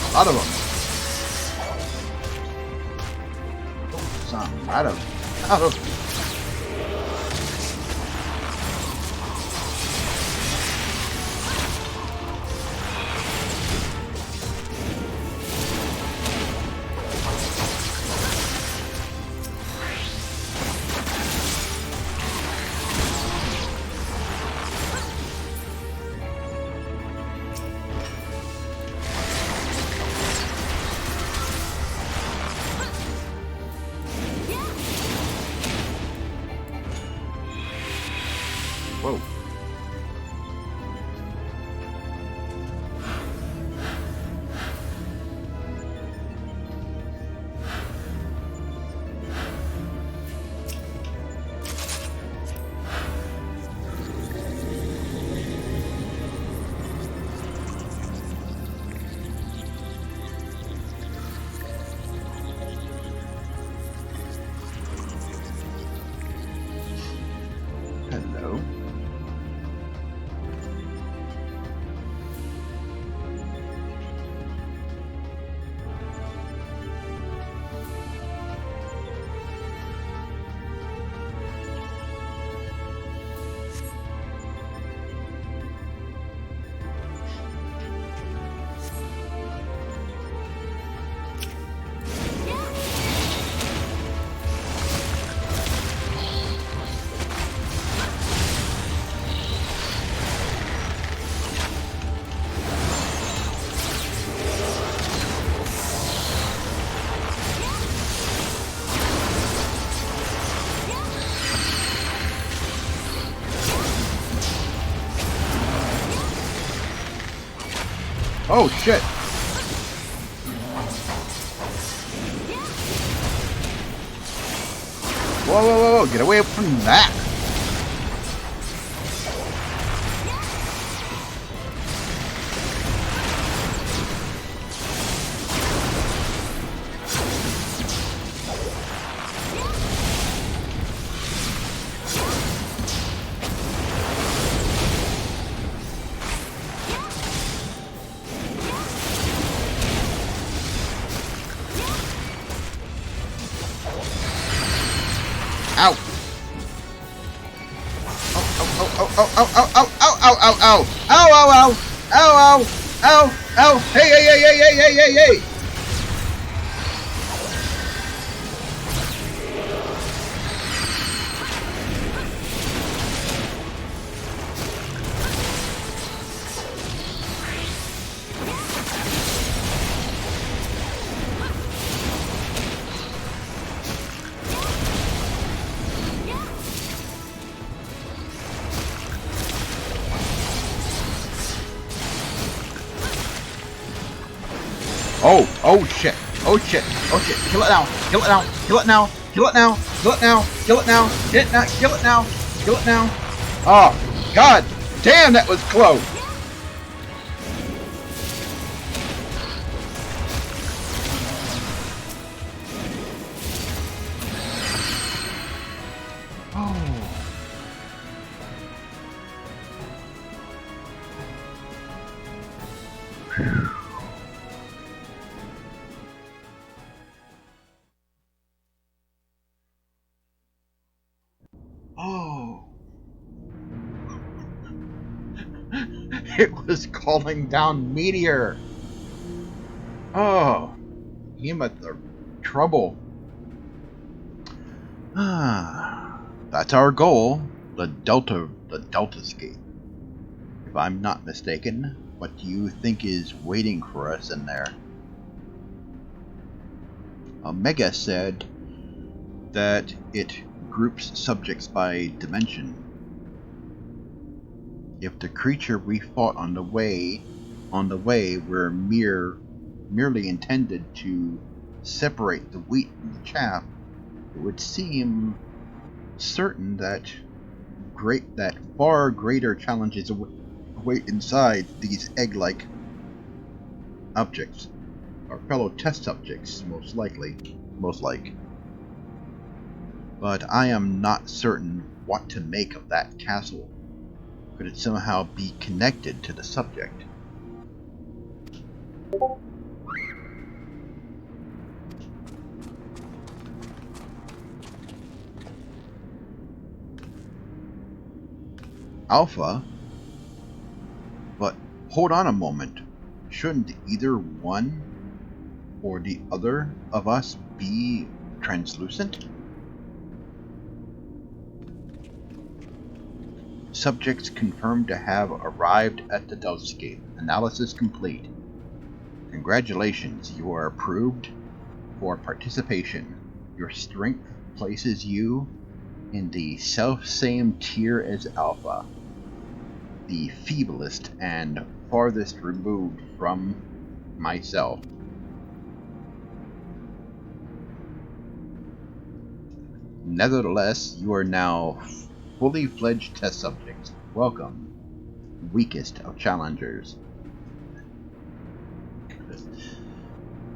A lot of them. Oh, some. Out of. Whoa. Hello. Oh shit! Whoa, whoa, whoa, whoa! Get away from that! Ow! Oh, oh, oh, oh, oh, oh, oh, oh, oh, oh, ow, ow, ow, ow, ow, ow, ow, hey, hey, hey, hey, hey, hey, hey, hey! Oh shit. Oh shit. Oh shit. Kill it now. Kill it now. Kill it now. Kill it now. Kill it now. Kill it now. Kill it now. Kill it now. Kill it now. Oh, God. Damn, that was close. Oh. It was calling down meteor. Oh. Him at the trouble. That's our goal. The Deltascape. If I'm not mistaken, what do you think is waiting for us in there? Omega said that it groups subjects by dimension. If the creature we fought on the way were merely intended to separate the wheat from the chaff, it would seem certain that far greater challenges await inside these egg-like objects. Our fellow test subjects, most like. But I am not certain what to make of that castle. Could it somehow be connected to the subject? Alpha? But hold on a moment. Shouldn't either one or the other of us be translucent? Subjects confirmed to have arrived at the Deltascape. Analysis complete. Congratulations, you are approved for participation. Your strength places you in the self-same tier as Alpha, the feeblest and farthest removed from myself. Nevertheless, you are now fully fledged test subjects. Welcome, weakest of challengers.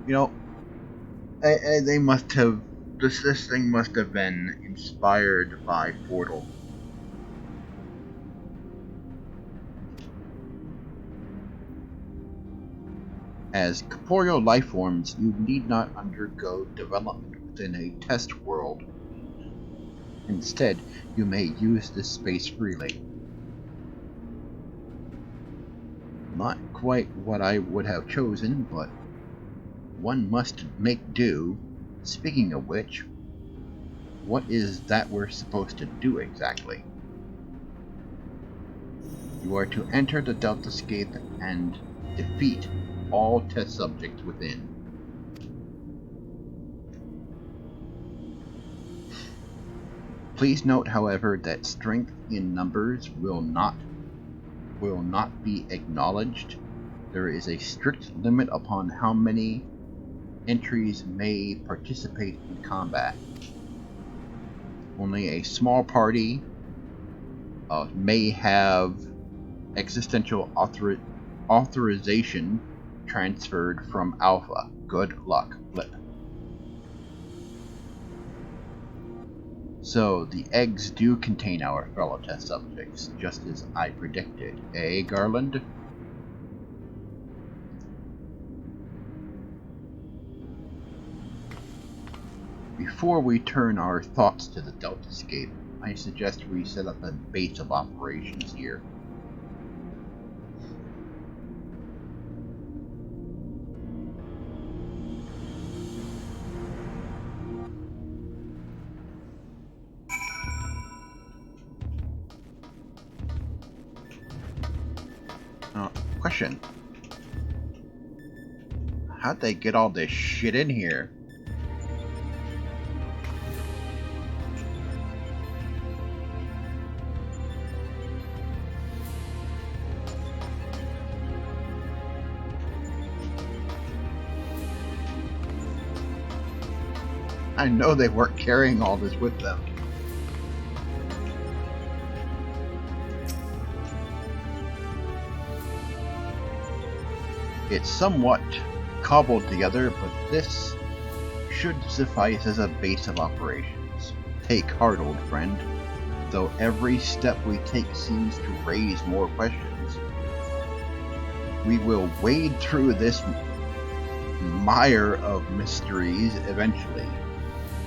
You know, they must have. This thing must have been inspired by Portal. As corporeal lifeforms, you need not undergo development within a test world. Instead, you may use this space freely. Not quite what I would have chosen, but one must make do. Speaking of which, what is that we're supposed to do exactly? You are to enter the Deltascape and defeat all test subjects within. Please note, however, that strength in numbers will not be acknowledged. There is a strict limit upon how many entries may participate in combat. Only a small party may have existential authorization transferred from Alpha. Good luck, Blip. So, the eggs do contain our fellow test subjects, just as I predicted. Eh, Garland? Before we turn our thoughts to the Deltascape, I suggest we set up a base of operations here. Question. How'd they get all this shit in here? I know they weren't carrying all this with them. It's somewhat cobbled together, but this should suffice as a base of operations. Take heart, old friend, though every step we take seems to raise more questions. We will wade through this mire of mysteries eventually.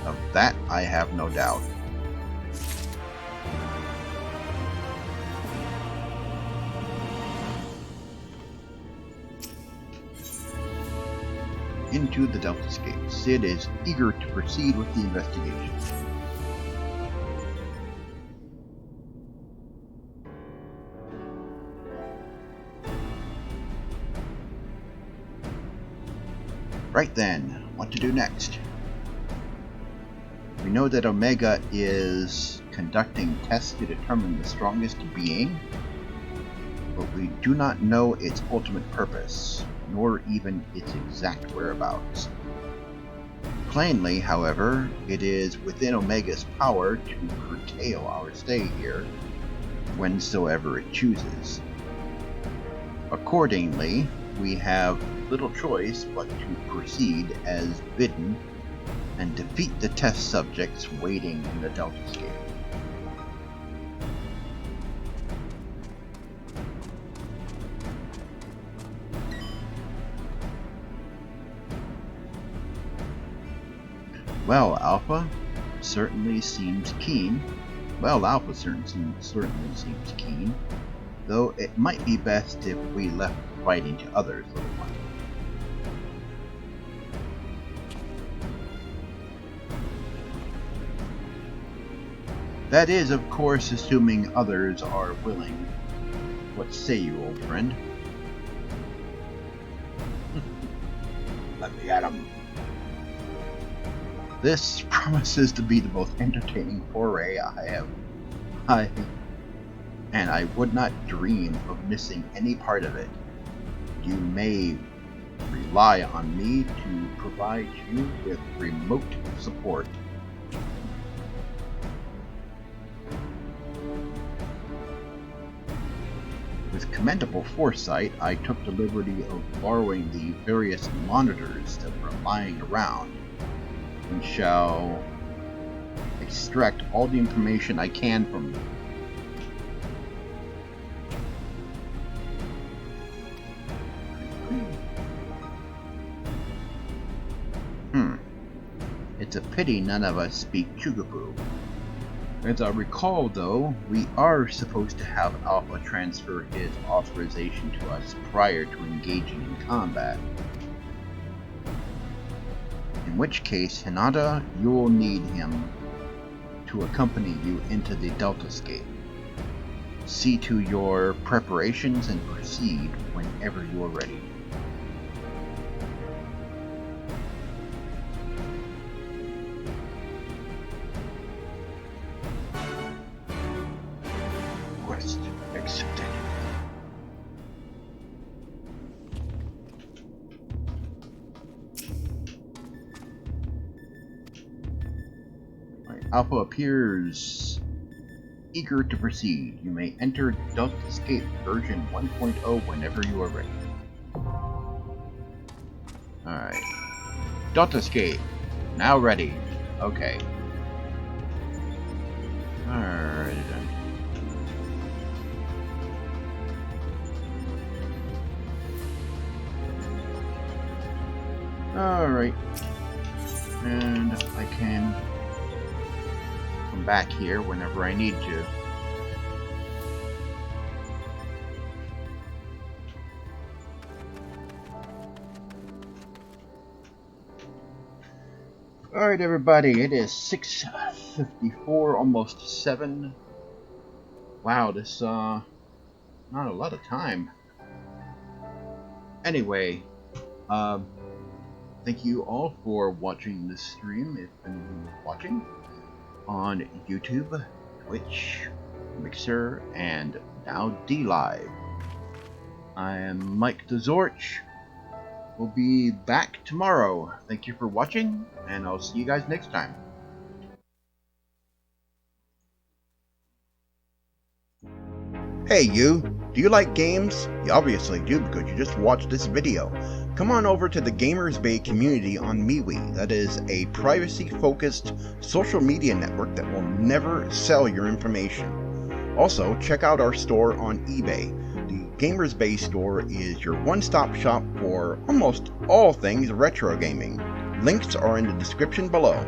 Of that I have no doubt. Into the Deltascape. Sid is eager to proceed with the investigation. Right then, what to do next? We know that Omega is conducting tests to determine the strongest being, but we do not know its ultimate purpose, nor even its exact whereabouts. Plainly, however, it is within Omega's power to curtail our stay here, whensoever it chooses. Accordingly, we have little choice but to proceed as bidden and defeat the test subjects waiting in the Deltascape. Well, Alpha certainly seems keen. Alpha certainly seems keen, though it might be best if we left the fighting to others, little one. That is, of course, assuming others are willing. What say you, old friend? Let me at 'em. This promises to be the most entertaining foray and I would not dream of missing any part of it. You may rely on me to provide you with remote support. With commendable foresight, I took the liberty of borrowing the various monitors that were lying around, and shall extract all the information I can from them. It's a pity none of us speak Chugaboo. As I recall, though, we are supposed to have Alpha transfer his authorization to us prior to engaging in combat. In which case, Hinata, you'll need him to accompany you into the Deltascape. See to your preparations and proceed whenever you're ready. Quest accepted. Alpha appears eager to proceed. You may enter Deltascape version 1.0 whenever you are ready. Alright. Deltascape. Now ready. Okay. Alright then. Alright. And I can come back here whenever I need to. Alright everybody, it is 6:54, almost 7. Wow, this not a lot of time. Anyway, thank you all for watching this stream, if anyone was watching, on YouTube, Twitch, Mixer, and now DLive. I am Mike TheZorch. will be back tomorrow. Thank you for watching, and I'll see you guys next time. Hey you! Do you like games? You obviously do because you just watched this video. Come on over to the Gamers Bay community on MeWe. That is a privacy-focused social media network that will never sell your information. Also, check out our store on eBay. The Gamers Bay store is your one-stop shop for almost all things retro gaming. Links are in the description below.